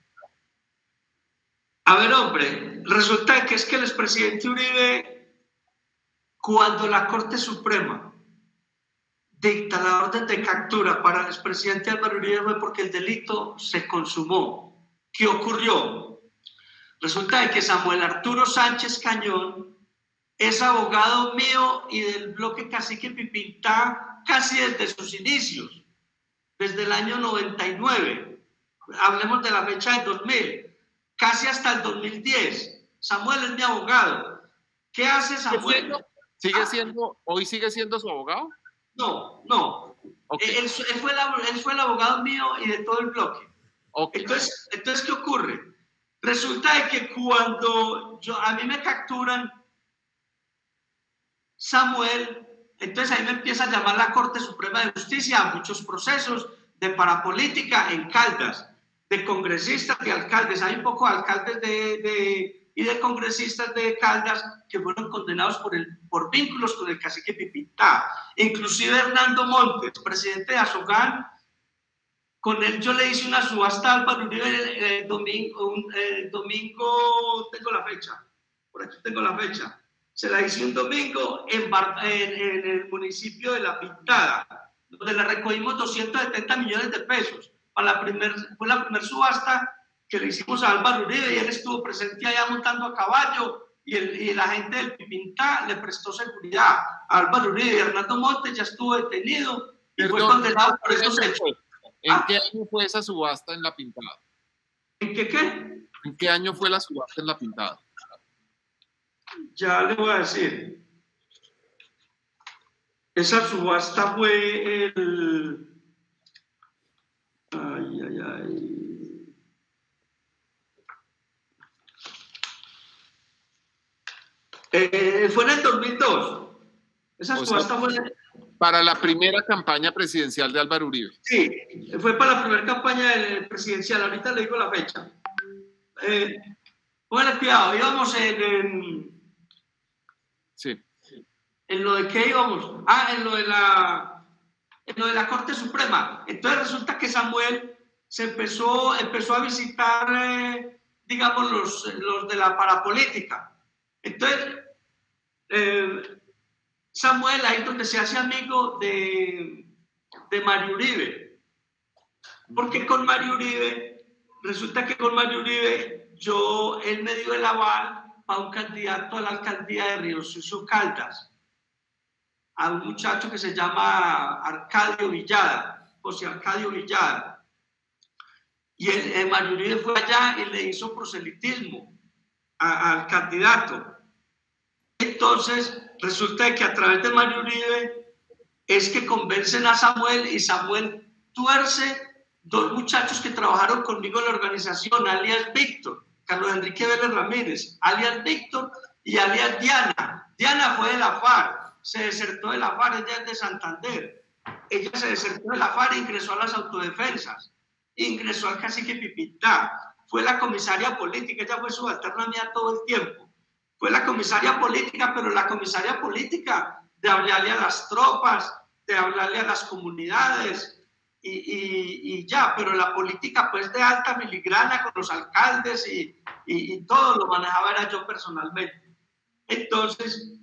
A ver, hombre, resulta que es que el expresidente Uribe, cuando la Corte Suprema dicta la orden de captura para el expresidente Álvaro Uribe, fue porque el delito se consumó. ¿Qué ocurrió? Resulta que Samuel Arturo Sánchez Cañón es abogado mío y del bloque Cacique Pipintá casi desde sus inicios, desde el año 99. Hablemos de la fecha del 2000, casi hasta el 2010. Samuel es mi abogado. ¿Qué hace Samuel? ¿Hoy sigue siendo su abogado? No. Okay. Él fue el abogado mío y de todo el bloque. Okay. Entonces, ¿qué ocurre? Resulta de que cuando a mí me capturan, Samuel, entonces ahí me empieza a llamar la Corte Suprema de Justicia a muchos procesos de parapolítica en Caldas, de congresistas, de alcaldes. Hay un poco de alcaldes y de congresistas de Caldas que fueron condenados por vínculos con el cacique Pipintá. Inclusive Hernando Montes, presidente de Azogán, con él yo le hice una subasta a Álvaro Uribe el domingo, tengo la fecha, por aquí tengo la fecha. Se la hice un domingo en el municipio de La Pintada, donde le recogimos 270 millones de pesos. Fue la primera subasta que le hicimos a Álvaro Uribe y él estuvo presente allá montando a caballo y la gente del Pipintá le prestó seguridad a Álvaro Uribe. Y Hernando Montes ya estuvo detenido y fue condenado por estos hechos. ¿En qué año fue esa subasta en La Pintada? ¿En qué? ¿En qué año fue la subasta en La Pintada? Ya le voy a decir. Esa subasta fue el... fue en el 2002. Esa subasta fue... Para la primera campaña presidencial de Álvaro Uribe. Sí, fue para la primera campaña presidencial. Ahorita le digo la fecha. Póngale cuidado, íbamos Sí. ¿En lo de qué íbamos? En lo de la Corte Suprema. Entonces resulta que Samuel se empezó a visitar, digamos, los de la parapolítica. Entonces, Samuel ahí es donde se hace amigo de Mario Uribe. Porque con Mario Uribe, resulta que con Mario Uribe, él me dio el aval para un candidato a la alcaldía de Río Sucio Caldas, a un muchacho que se llama Arcadio Villada, José Arcadio Villada. Y Mario Uribe fue allá y le hizo proselitismo al candidato. Entonces, resulta que a través de Mario Uribe es que convencen a Samuel y Samuel tuerce dos muchachos que trabajaron conmigo en la organización, alias Víctor, Carlos Enrique Vélez Ramírez, alias Víctor y alias Diana. Diana fue de la FARC. se desertó de la FARC, ella es de Santander. Ella se desertó de la FARC e ingresó a las autodefensas, ingresó al cacique Pipitá, fue la comisaria política, ella fue subalterna mía todo el tiempo. Fue la comisaria política, pero la comisaria política de hablarle a las tropas, de hablarle a las comunidades, y ya, pero la política pues de alta filigrana con los alcaldes y todo lo manejaba era yo personalmente. Entonces,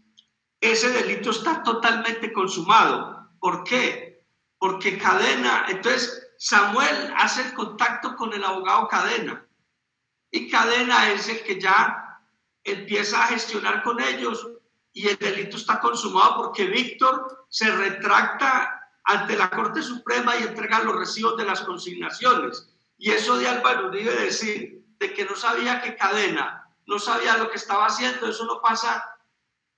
ese delito está totalmente consumado. ¿Por qué? Porque Cadena, entonces Samuel hace el contacto con el abogado Cadena, y Cadena es el que ya empieza a gestionar con ellos, y el delito está consumado porque Víctor se retracta ante la Corte Suprema y entrega los recibos de las consignaciones. Y eso de Álvaro Uribe decir de que no sabía que Cadena, no sabía lo que estaba haciendo, eso no pasa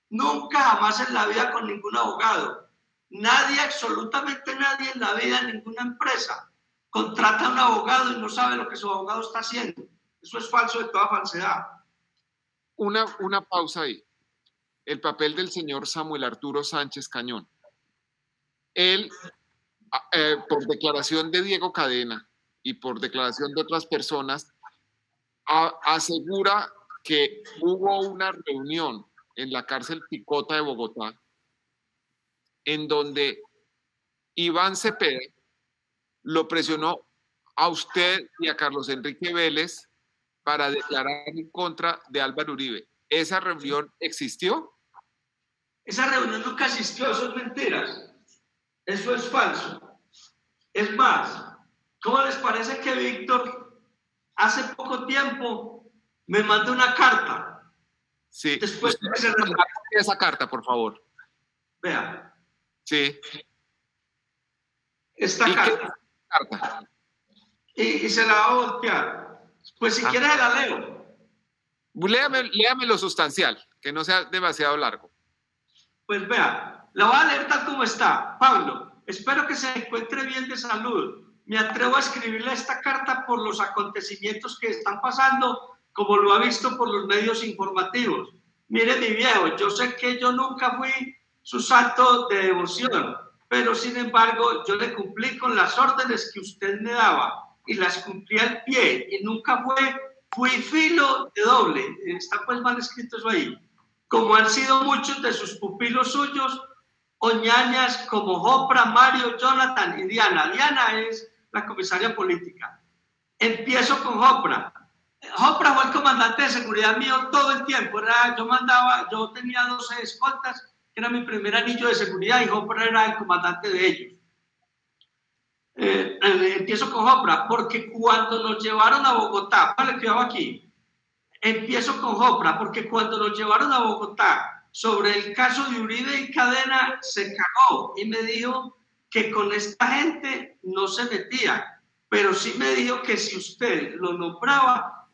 nunca jamás en la vida con ningún abogado. Nadie, absolutamente nadie en la vida, en ninguna empresa, contrata a un abogado y no sabe lo que su abogado está haciendo. Eso es falso de toda falsedad. Una pausa ahí. El papel del señor Samuel Arturo Sánchez Cañón. Él, por declaración de Diego Cadena y por declaración de otras personas, asegura que hubo una reunión en la cárcel Picota de Bogotá en donde Iván Cepeda lo presionó a usted y a Carlos Enrique Vélez para declarar en contra de Álvaro Uribe. ¿Esa reunión existió? Esa reunión nunca existió, eso es mentiras. Eso es falso. Es más, ¿cómo les parece que Víctor hace poco tiempo me mandó una carta? Sí. Después de esa carta, por favor. Vea. Sí. Esta carta. Y se la va a voltear. Pues si quiere la leo. Léame lo sustancial, que no sea demasiado largo. Pues vea, la voy a leer tal como está. Pablo, espero que se encuentre bien de salud. Me atrevo a escribirle esta carta por los acontecimientos que están pasando, como lo ha visto por los medios informativos. Mire, mi viejo, yo sé que yo nunca fui su santo de devoción, pero sin embargo yo le cumplí con las órdenes que usted me daba y las cumplí al pie y nunca fui filo de doble. Está pues mal escrito eso ahí. Como han sido muchos de sus pupilos suyos, oñañas como Jopra, Mario, Jonathan y Diana. Diana es la comisaria política. Empiezo con Jopra. Jopra fue el comandante de seguridad mío todo el tiempo. Yo tenía 12 escoltas, que era mi primer anillo de seguridad, y Jopra era el comandante de ellos. Empiezo con Jopra, porque cuando nos llevaron a Bogotá, vale, cuidado aquí. Empiezo con Jopra, porque cuando nos llevaron a Bogotá sobre el caso de Uribe y Cadena, se cagó y me dijo que con esta gente no se metía, pero sí me dijo que si usted lo nombraba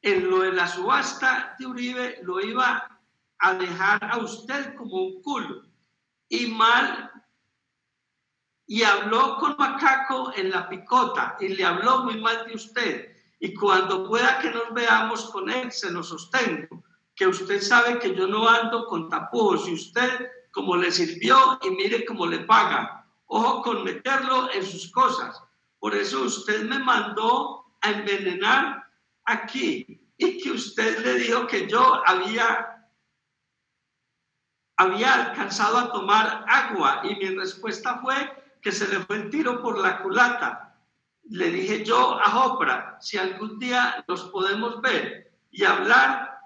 en lo de la subasta de Uribe, lo iba a dejar a usted como un culo. Y mal, y habló con Macaco en la Picota y le habló muy mal de usted. Y cuando pueda que nos veamos con él, se lo sostengo, que usted sabe que yo no ando con tapujos, y usted como le sirvió y mire cómo le paga. Ojo con meterlo en sus cosas. Por eso usted me mandó a envenenar aquí, y que usted le dijo que yo había alcanzado a tomar agua, y mi respuesta fue que se le fue el tiro por la culata. Le dije yo a Jopra, si algún día nos podemos ver y hablar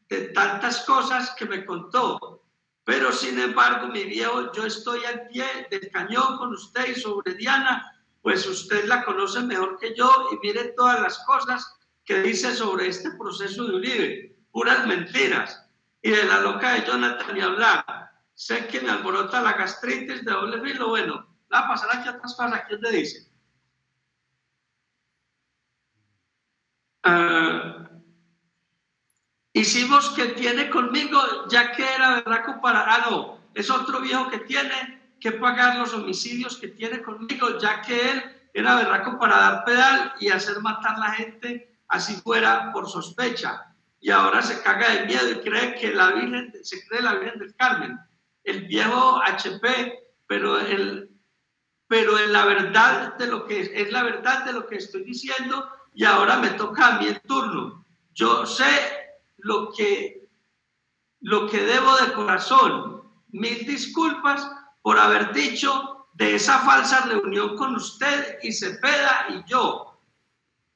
de tantas cosas que me contó. Pero sin embargo, mi viejo, yo estoy al pie del cañón con usted, y sobre Diana, pues usted la conoce mejor que yo, y mire todas las cosas que dice sobre este proceso de Uribe, puras mentiras. Y de la loca de Jonathan ni hablar. Sé que me alborota la gastritis de doble filo. Bueno, la va a pasar aquí a otras cosas. ¿Quién te dice? Hicimos que tiene conmigo, ya que era berraco para... no, es otro viejo que tiene que pagar los homicidios que tiene conmigo, ya que él era berraco para dar pedal y hacer matar a la gente así fuera por sospecha. Y ahora se caga de miedo y cree que se cree la Virgen del Carmen. el viejo HP, pero en la verdad de lo que es la verdad de lo que estoy diciendo, y ahora me toca a mí el turno. Yo sé lo que debo de corazón. Mil disculpas por haber dicho de esa falsa reunión con usted y Cepeda y yo.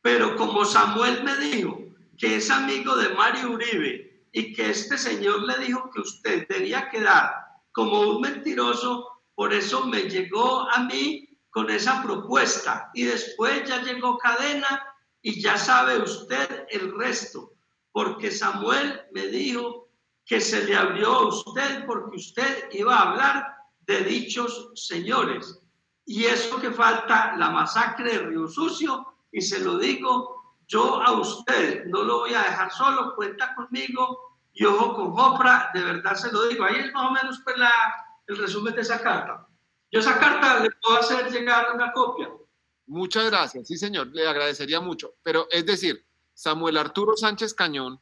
Pero como Samuel me dijo que es amigo de Mario Uribe y que este señor le dijo que usted debía quedar como un mentiroso, por eso me llegó a mí con esa propuesta. Y después ya llegó Cadena y ya sabe usted el resto, porque Samuel me dijo que se le abrió a usted porque usted iba a hablar de dichos señores. Y eso que falta, la masacre de Río Sucio, y se lo digo yo a usted, no lo voy a dejar solo, cuenta conmigo y ojo con Jofra, de verdad se lo digo. Ahí es más o menos pues el resumen de esa carta. Yo esa carta le puedo hacer llegar una copia. Muchas gracias, sí señor, le agradecería mucho. Pero es decir, Samuel Arturo Sánchez Cañón,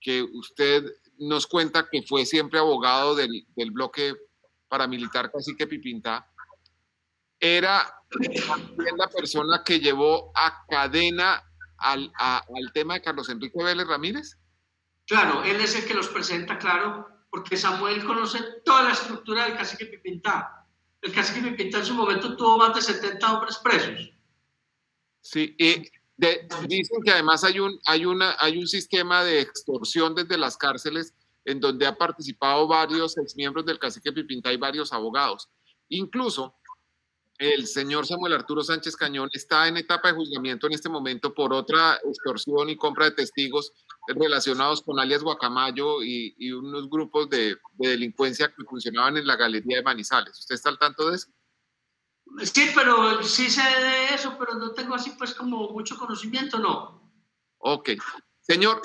que usted nos cuenta que fue siempre abogado del bloque paramilitar Cacique Pipintá, era también la persona que llevó a Cadena al tema de Carlos Enrique Vélez Ramírez. Claro, él es el que los presenta, claro, porque Samuel conoce toda la estructura del Cacique Pipintá. El Cacique Pipintá en su momento tuvo más de 70 hombres presos. Sí, y dicen que además hay un sistema de extorsión desde las cárceles en donde ha participado varios exmiembros del Cacique Pipintá y varios abogados. Incluso el señor Samuel Arturo Sánchez Cañón está en etapa de juzgamiento en este momento por otra extorsión y compra de testigos relacionados con alias Guacamayo y unos grupos de delincuencia que funcionaban en la galería de Manizales. ¿Usted está al tanto de eso? Sí, pero sí sé de eso, pero no tengo así pues como mucho conocimiento, no. Ok. Señor,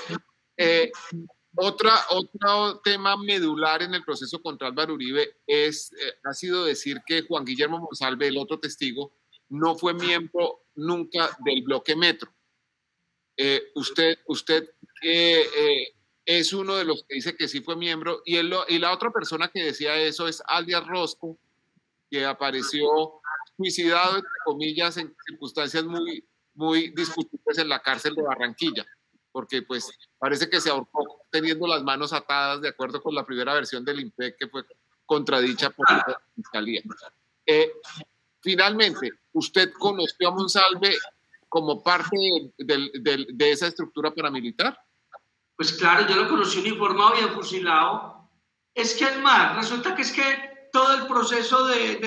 otro tema medular en el proceso contra Álvaro Uribe ha sido decir que Juan Guillermo Monsalve, el otro testigo, no fue miembro nunca del bloque Metro. Usted es uno de los que dice que sí fue miembro, y la otra persona que decía eso es alias Rosco, que apareció suicidado, entre comillas, en circunstancias muy, muy discutibles en la cárcel de Barranquilla, porque pues parece que se ahorcó teniendo las manos atadas, de acuerdo con la primera versión del INPEC, que fue contradicha por la Fiscalía. Finalmente, ¿usted conoció a Monsalve como parte de esa estructura paramilitar? Pues claro, yo lo conocí uniformado y fusilado. Es que es más, resulta que es que todo el proceso de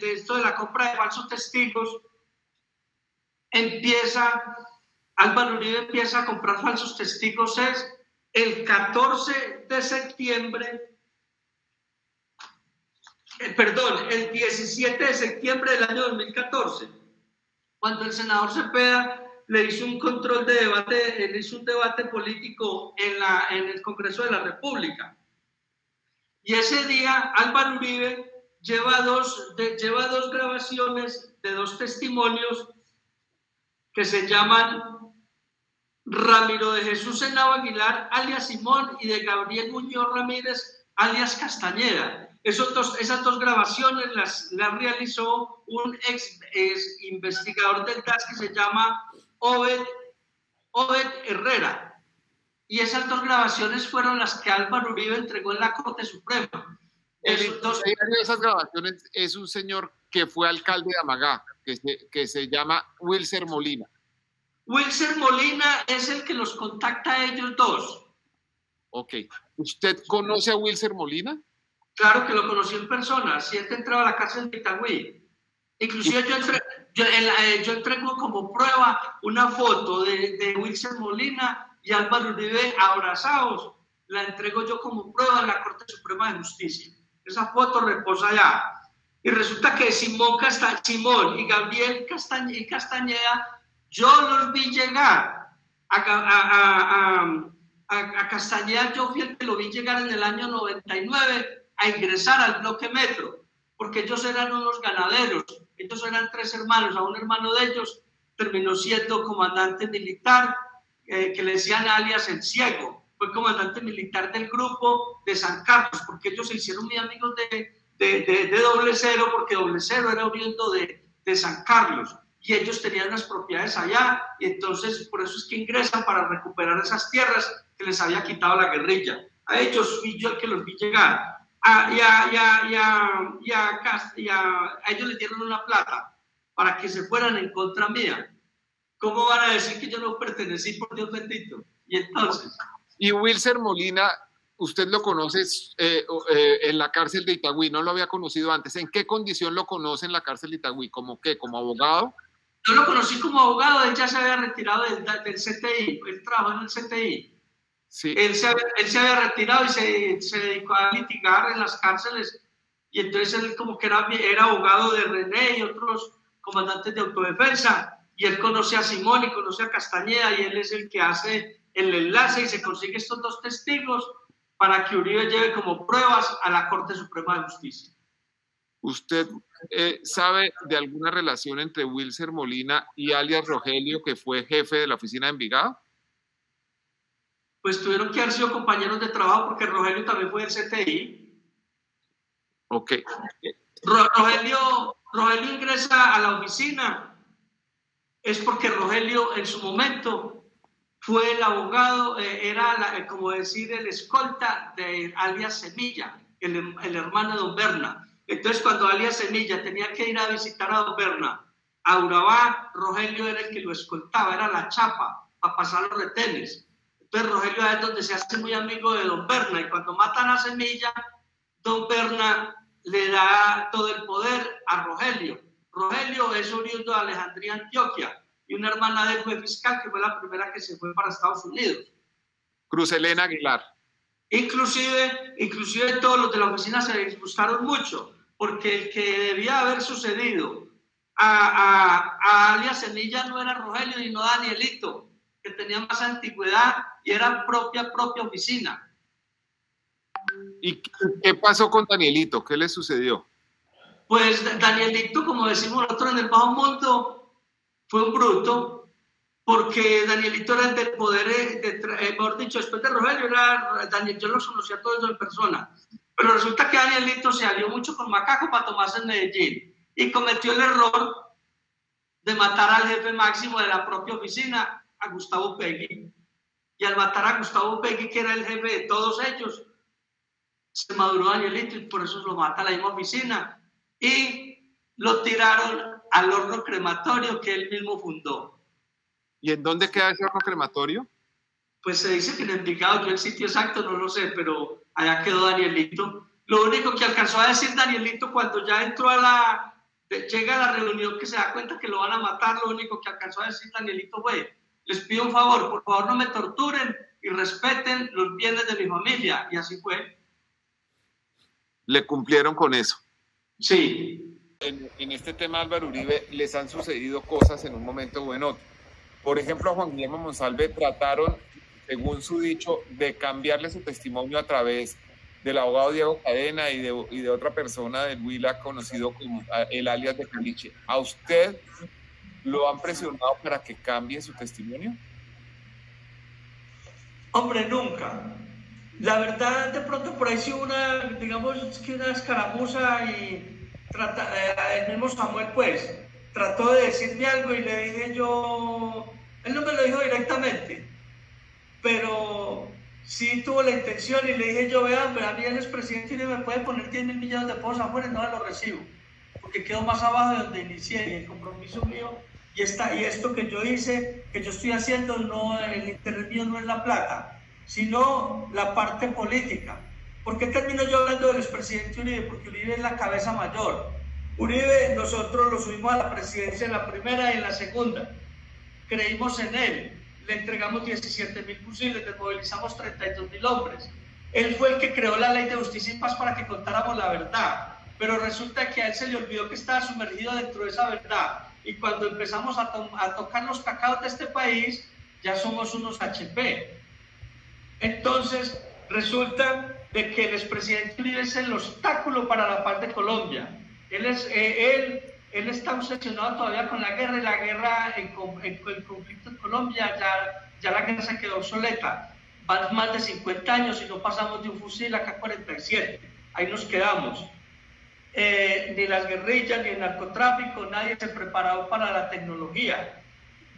esto de la compra de falsos testigos Álvaro Uribe empieza a comprar falsos testigos es el 14 de septiembre, el 17 de septiembre del año 2014, cuando el senador Cepeda le hizo un control de debate, le hizo un debate político en el Congreso de la República. Y ese día Álvaro Uribe lleva dos grabaciones de dos testimonios que se llaman Ramiro de Jesús Henao Aguilar, alias Simón, y de Gabriel Muñoz Ramírez, alias Castañeda. Esas dos grabaciones las realizó un ex investigador del DAS que se llama Obed Herrera. Y esas dos grabaciones fueron las que Álvaro Uribe entregó en la Corte Suprema. El de esas grabaciones es un señor que fue alcalde de Amagá, que se llama Wilser Molina. Wilser Molina es el que los contacta a ellos dos. Ok. ¿Usted conoce a Wilser Molina? Claro que lo conocí en persona. Siempre entraba a la cárcel de Itagüí. Inclusive yo entrego como prueba una foto de Wilser Molina y Álvaro Uribe abrazados. La entrego yo como prueba en la Corte Suprema de Justicia. Esa foto reposa allá. Y resulta que Simón y Gabriel Castañeda, yo los vi llegar a Castañeda. Yo fui el que lo vi llegar en el año 99 a ingresar al bloque Metro, porque ellos eran unos ganaderos. Ellos eran 3 hermanos. A un hermano de ellos terminó siendo comandante militar, que le decían alias el Ciego, fue comandante militar del grupo de San Carlos, porque ellos se hicieron muy amigos de Doble Cero, porque Doble Cero era oriundo de San Carlos, y ellos tenían las propiedades allá, y entonces por eso es que ingresan para recuperar esas tierras que les había quitado la guerrilla. A ellos fui yo el que los vi llegar. A ellos les dieron una plata para que se fueran en contra mía. ¿Cómo van a decir que yo no pertenecí, por Dios bendito? Y entonces... Y Wilser Molina, usted lo conoce en la cárcel de Itagüí, no lo había conocido antes. ¿En qué condición lo conoce en la cárcel de Itagüí? ¿Cómo qué? ¿Como abogado? Yo lo conocí como abogado, él ya se había retirado del CTI, él trabajó en el CTI. Sí. Él se había retirado y se dedicó a litigar en las cárceles, y entonces él como que era abogado de René y otros comandantes de autodefensa, y él conoce a Simón y conoce a Castañeda, y él es el que hace el enlace y se consigue estos dos testigos para que Uribe lleve como pruebas a la Corte Suprema de Justicia. ¿Usted sabe de alguna relación entre Wilser Molina y alias Rogelio, que fue jefe de la oficina de Envigado? Pues tuvieron que haber sido compañeros de trabajo, porque Rogelio también fue del CTI. Ok. Rogelio ingresa a la oficina, es porque Rogelio en su momento fue el abogado, era como decir el escolta de alias Semilla, el hermano de don Berna. Entonces cuando alias Semilla tenía que ir a visitar a don Berna a Urabá, Rogelio era el que lo escoltaba, era la chapa para pasar los retenes. Entonces Rogelio es donde se hace muy amigo de don Berna, y cuando matan a Semilla, don Berna le da todo el poder a Rogelio. Rogelio es oriundo de Alejandría, Antioquia, y una hermana de él fue fiscal, que fue la primera que se fue para Estados Unidos. Cruz Elena Aguilar. Inclusive todos los de la oficina se disgustaron mucho, porque el que debía haber sucedido a alias Semilla no era Rogelio, sino Danielito, que tenía más antigüedad y era propia oficina. ¿Y qué pasó con Danielito? ¿Qué le sucedió? Pues Danielito, como decimos nosotros en el bajo mundo, fue un bruto, porque Danielito era el del poder, mejor dicho, después de Rogelio, yo los conocía a todos en persona, pero resulta que Danielito se alió mucho con Macaco para tomarse en Medellín, y cometió el error de matar al jefe máximo de la propia oficina, a Gustavo Pegui. Y al matar a Gustavo Pegui, que era el jefe de todos ellos, se maduró Danielito, y por eso lo mata a la misma oficina, y lo tiraron al horno crematorio que él mismo fundó. ¿Y en dónde queda ese horno crematorio? Pues se dice que en Envigado, yo el sitio exacto no lo sé, pero allá quedó Danielito. Lo único que alcanzó a decir Danielito cuando ya entró llega a la reunión, que se da cuenta que lo van a matar, lo único que alcanzó a decir Danielito fue: les pido un favor, por favor no me torturen y respeten los bienes de mi familia. Y así fue. ¿Le cumplieron con eso? Sí. En este tema, Álvaro Uribe, les han sucedido cosas en un momento o en otro. Por ejemplo, a Juan Guillermo Monsalve trataron, según su dicho, de cambiarle su testimonio a través del abogado Diego Cadena y de otra persona del Huila conocido como el alias de Caliche. ¿A usted lo han presionado para que cambie su testimonio? Hombre, nunca. La verdad, de pronto por ahí sí una escaramuza, y el mismo Samuel pues trató de decirme algo y le dije yo, él no me lo dijo directamente, pero sí tuvo la intención, y le dije yo: vean, a mí el expresidente me puede poner 10.000 millones de pesos afuera y no lo recibo, porque quedo más abajo de donde inicié, y el compromiso mío y esto que yo hice, que yo estoy haciendo, no, el interés mío no es la plata, sino la parte política. ¿Por qué termino yo hablando del expresidente Uribe? Porque Uribe es la cabeza mayor. Uribe, nosotros lo subimos a la presidencia en la primera y en la segunda. Creímos en él, le entregamos 17.000 fusiles, desmovilizamos 32.000 hombres. Él fue el que creó la ley de justicia y paz para que contáramos la verdad, pero resulta que a él se le olvidó que estaba sumergido dentro de esa verdad, y cuando empezamos a tocar los cacaos de este país, ya somos unos HP. Entonces, resulta de que el expresidente Uribe es el obstáculo para la paz de Colombia. Él está obsesionado todavía con la guerra, y el conflicto en Colombia, ya la guerra se quedó obsoleta. van más de 50 años y no pasamos de un fusil AK-47, ahí nos quedamos. Ni las guerrillas, ni el narcotráfico, nadie se preparó para la tecnología.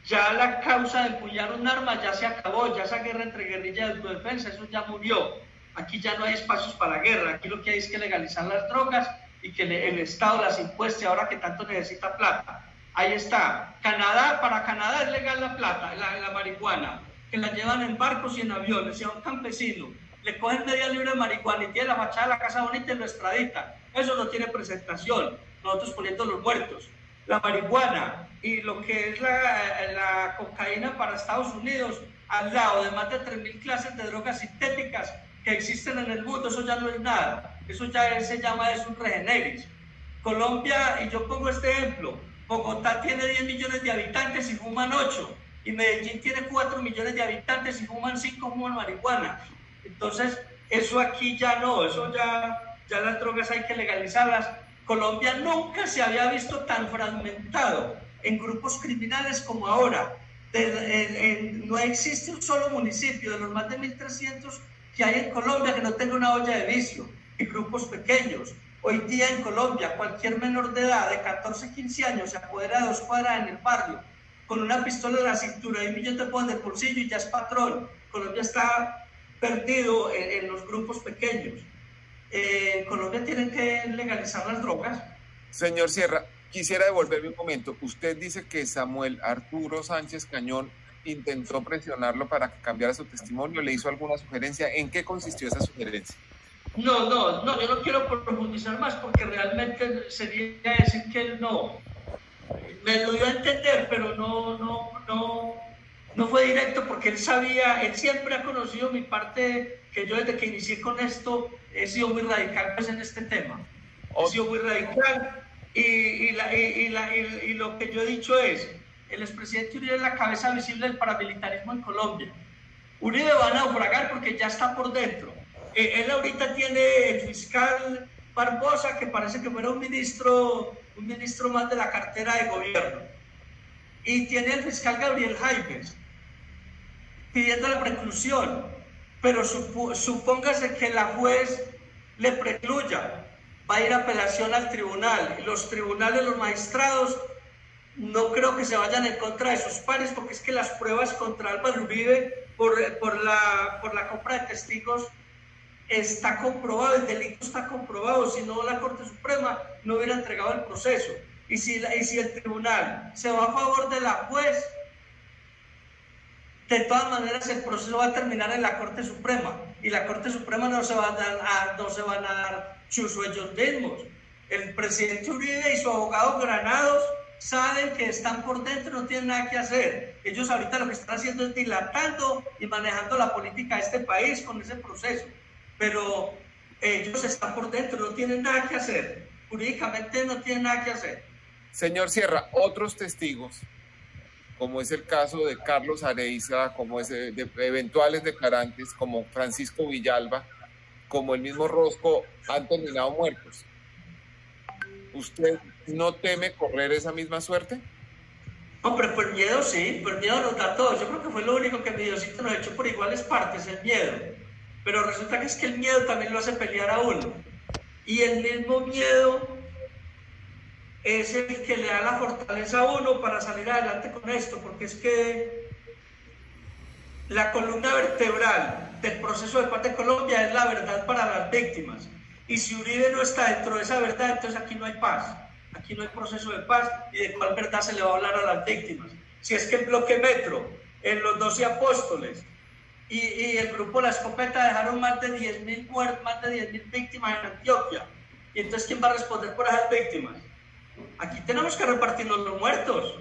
Ya la causa de empuñar un arma ya se acabó, ya esa guerra entre guerrilla y autodefensa, eso ya murió. Aquí ya no hay espacios para guerra, aquí lo que hay es que legalizar las drogas y que el Estado las impueste ahora que tanto necesita plata. Ahí está. Canadá, para Canadá es legal la plata, la marihuana, que la llevan en barcos y en aviones, y a un campesino le cogen media libra de marihuana y tiene la fachada de la casa bonita y lo extraditan. Eso no tiene presentación, nosotros poniendo los muertos. La marihuana y lo que es la cocaína para Estados Unidos, al lado de más de 3.000 clases de drogas sintéticas que existen en el mundo, eso ya no es nada, eso ya se llama un regeneris. Colombia, y yo pongo este ejemplo, Bogotá tiene 10 millones de habitantes y fuman 8, y Medellín tiene 4 millones de habitantes y fuman 5, fuman marihuana. Entonces, eso aquí ya no, eso ya las drogas hay que legalizarlas. Colombia nunca se había visto tan fragmentado en grupos criminales como ahora. No existe un solo municipio de los más de 1.300 que hay en Colombia que no tenga una olla de vicio, y grupos pequeños. Hoy día en Colombia, cualquier menor de edad de 14, 15 años se apodera de 2 cuadras en el barrio, con una pistola en la cintura y $1 millón de pesos en el bolsillo y ya es patrón. Colombia está perdido en los grupos pequeños. En Colombia tienen que legalizar las drogas. Señor Sierra, quisiera devolverme un momento. Usted dice que Samuel Arturo Sánchez Cañón intentó presionarlo para que cambiara su testimonio, ¿le hizo alguna sugerencia? ¿En qué consistió esa sugerencia? No, yo no quiero profundizar más porque realmente sería decir que él no. Me lo dio a entender, pero no fue directo porque él sabía, él siempre ha conocido mi parte, que yo desde que inicié con esto he sido muy radical pues, en este tema. He sido muy radical y lo que yo he dicho es, el expresidente Uribe es la cabeza visible del paramilitarismo en Colombia. Uribe va a naufragar porque ya está por dentro. Él ahorita tiene el fiscal Barbosa, que parece que fuera un ministro más de la cartera de gobierno. Y tiene el fiscal Gabriel Jaimes pidiendo la preclusión. Pero supóngase que la juez le precluya, va a ir a apelación al tribunal. Y los tribunales, los magistrados, no creo que se vayan en contra de sus pares, porque es que las pruebas contra Álvaro Uribe por la compra de testigos está comprobado, el delito está comprobado, si no la Corte Suprema no hubiera entregado el proceso. Y si el tribunal se va a favor de la juez, de todas maneras el proceso va a terminar en la Corte Suprema, y la Corte Suprema no se van a dar chuzo ellos mismos. El presidente Uribe y su abogado Granados saben que están por dentro, no tienen nada que hacer. Ellos ahorita lo que están haciendo es dilatando y manejando la política de este país con ese proceso. Pero ellos están por dentro, no tienen nada que hacer. Jurídicamente no tienen nada que hacer. Señor Sierra, otros testigos, como es el caso de Carlos Areiza, como es de eventuales declarantes, como Francisco Villalba, como el mismo Rosco, han terminado muertos. ¿Usted no teme correr esa misma suerte? Hombre, por miedo sí, por miedo nos da todo. Yo creo que fue lo único que mi Diosito nos ha hecho por iguales partes, el miedo. Pero resulta que es que el miedo también lo hace pelear a uno. Y el mismo miedo es el que le da la fortaleza a uno para salir adelante con esto, porque es que la columna vertebral del proceso de paz de Colombia es la verdad para las víctimas. Y si Uribe no está dentro de esa verdad, entonces aquí no hay paz. Aquí no hay proceso de paz, y de cuál verdad se le va a hablar a las víctimas. Si es que el bloque Metro, en los 12 apóstoles, y el grupo La Escopeta dejaron más de 10.000 muertos, más de 10.000 víctimas en Antioquia. Y entonces, ¿quién va a responder por esas víctimas? Aquí tenemos que repartirnos los muertos.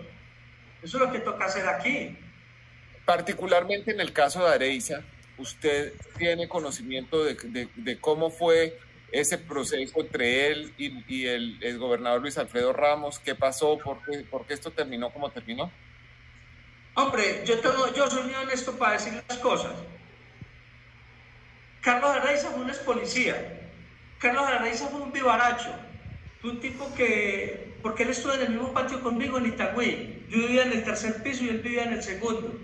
Eso es lo que toca hacer aquí. Particularmente en el caso de Areiza, ¿usted tiene conocimiento de cómo fue ese proceso entre él y el gobernador Luis Alfredo Ramos? ¿Qué pasó? ¿Por qué esto terminó como terminó? Hombre, yo soy muy honesto para decir las cosas. Carlos Areiza fue un ex policía. Carlos Areiza fue un vivaracho. Fue un tipo que, porque él estuvo en el mismo patio conmigo en Itagüí. Yo vivía en el tercer piso y él vivía en el segundo.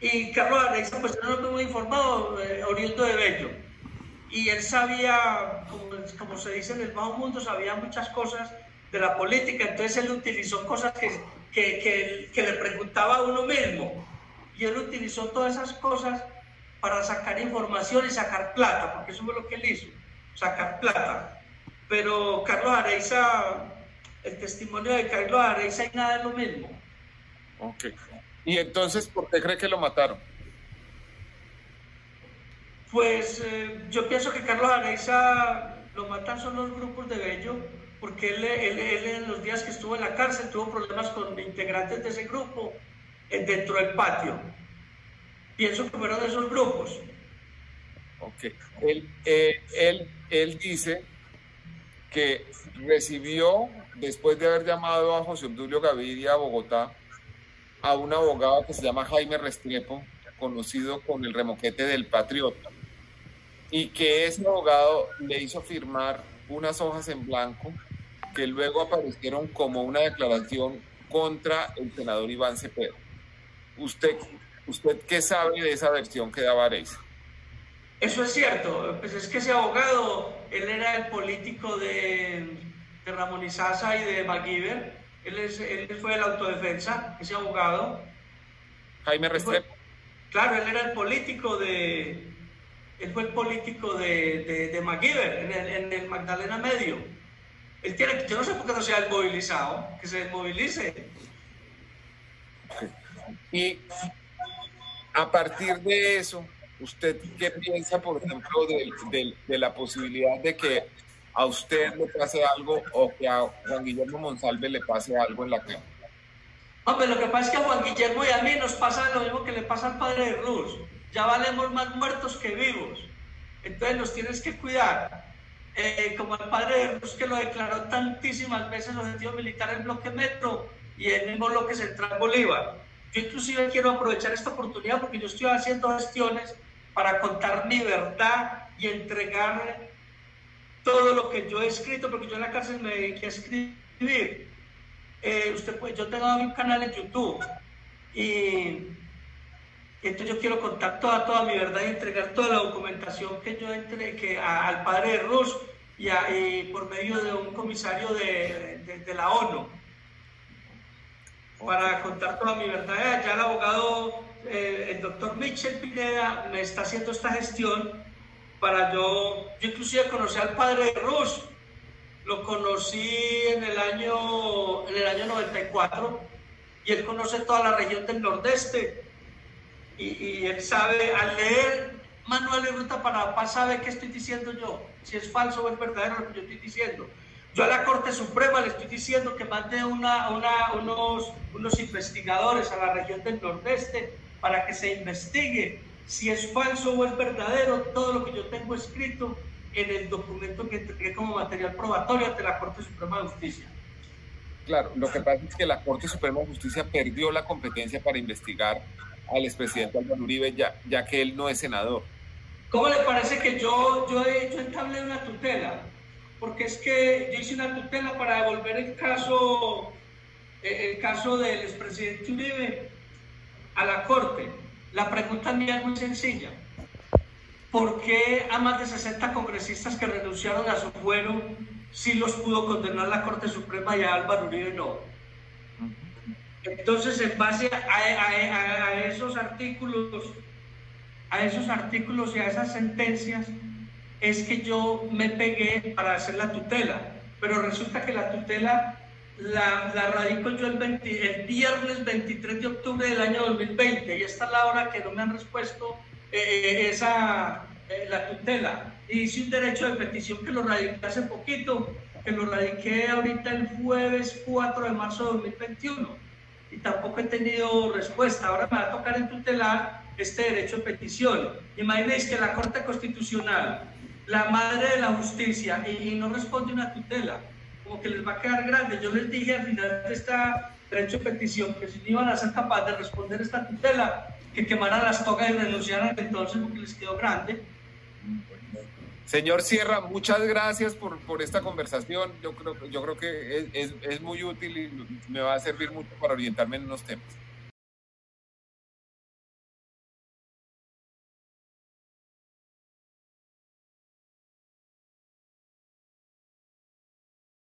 Y Carlos Areiza, pues no lo muy informado, oriundo de Bello. Y él sabía, como se dice en el bajo mundo, sabía muchas cosas de la política, entonces él utilizó cosas que le preguntaba a uno mismo. Y él utilizó todas esas cosas para sacar información y sacar plata, porque eso fue lo que él hizo, sacar plata. Pero Carlos Areiza, el testimonio de Carlos Areiza y nada es lo mismo. Ok. ¿Y entonces por qué cree que lo mataron? Pues yo pienso que Carlos Areiza lo matan son los grupos de Bello, porque él en los días que estuvo en la cárcel tuvo problemas con integrantes de ese grupo dentro del patio. Pienso que fueron esos grupos. Ok. Él dice que recibió, después de haber llamado a José Obdulio Gaviria a Bogotá, a un abogado que se llama Jaime Restrepo, conocido con el remoquete del Patriota, y que ese abogado le hizo firmar unas hojas en blanco que luego aparecieron como una declaración contra el senador Iván Cepeda. ¿Usted qué sabe de esa versión que daba Areiza? Eso es cierto, pues es que ese abogado, él era el político de Ramón Izaza y de MacGyver, él fue de la autodefensa, ese abogado. Jaime Restrepo. Claro, él era el político él fue el político de MacGyver en el Magdalena Medio. Él tiene, yo no sé por qué no se ha desmovilizado, que se desmovilice. Y a partir de eso, ¿usted qué piensa, por ejemplo, de la posibilidad de que a usted le pase algo o que a Juan Guillermo Monsalve le pase algo en la cama? Hombre, lo que pasa es que a Juan Guillermo y a mí nos pasa lo mismo que le pasa al padre de Ruz. Ya valemos más muertos que vivos. Entonces nos tienes que cuidar. Como el padre de Ruz, que lo declaró tantísimas veces objetivo militar en bloque Metro y el mismo bloque central Bolívar. Yo inclusive quiero aprovechar esta oportunidad porque yo estoy haciendo gestiones para contar mi verdad y entregar todo lo que yo he escrito, porque yo en la cárcel me dediqué a escribir. Yo tengo un canal en YouTube y entonces yo quiero contar toda mi verdad y entregar toda la documentación que yo entregué al padre de Ruz y por medio de un comisario de la ONU para contar toda mi verdad. Ya el abogado, el doctor Michel Pineda, me está haciendo esta gestión para yo inclusive conocí al padre de Ruz. Lo conocí en el año 94 y él conoce toda la región del Nordeste y él sabe, al leer Manual y Ruta para la Paz, sabe qué estoy diciendo yo, si es falso o es verdadero lo que yo estoy diciendo. Yo a la Corte Suprema le estoy diciendo que mande unos investigadores a la región del Nordeste para que se investigue si es falso o es verdadero todo lo que yo tengo escrito en el documento que entregué como material probatorio ante la Corte Suprema de Justicia. Claro, lo que pasa es que la Corte Suprema de Justicia perdió la competencia para investigar al expresidente Álvaro Uribe, ya que él no es senador. ¿Cómo le parece que yo entablé una tutela? Porque es que yo hice una tutela para devolver el caso del expresidente Uribe a la Corte. La pregunta mía es muy sencilla. ¿Por qué a más de 60 congresistas que renunciaron a su fuero sí los pudo condenar la Corte Suprema y a Álvaro Uribe no? Entonces, en base a esos artículos y a esas sentencias, es que yo me pegué para hacer la tutela. Pero resulta que la tutela la radico yo el viernes 23 de octubre del año 2020 y esta es la hora que no me han respuesto la tutela. Y hice un derecho de petición que lo radiqué hace poquito, que lo radiqué ahorita el jueves 4 de marzo de 2021 y tampoco he tenido respuesta. Ahora me va a tocar en tutelar este derecho de petición. Imagínense que la Corte Constitucional, la madre de la justicia, y no responde una tutela, como que les va a quedar grande. Yo les dije al final de esta derecho de petición que si no iban a ser capaces de responder esta tutela, que quemaran las togas y renunciaran entonces porque les quedó grande. Señor Sierra, muchas gracias por esta conversación. Yo creo que es muy útil y me va a servir mucho para orientarme en unos temas.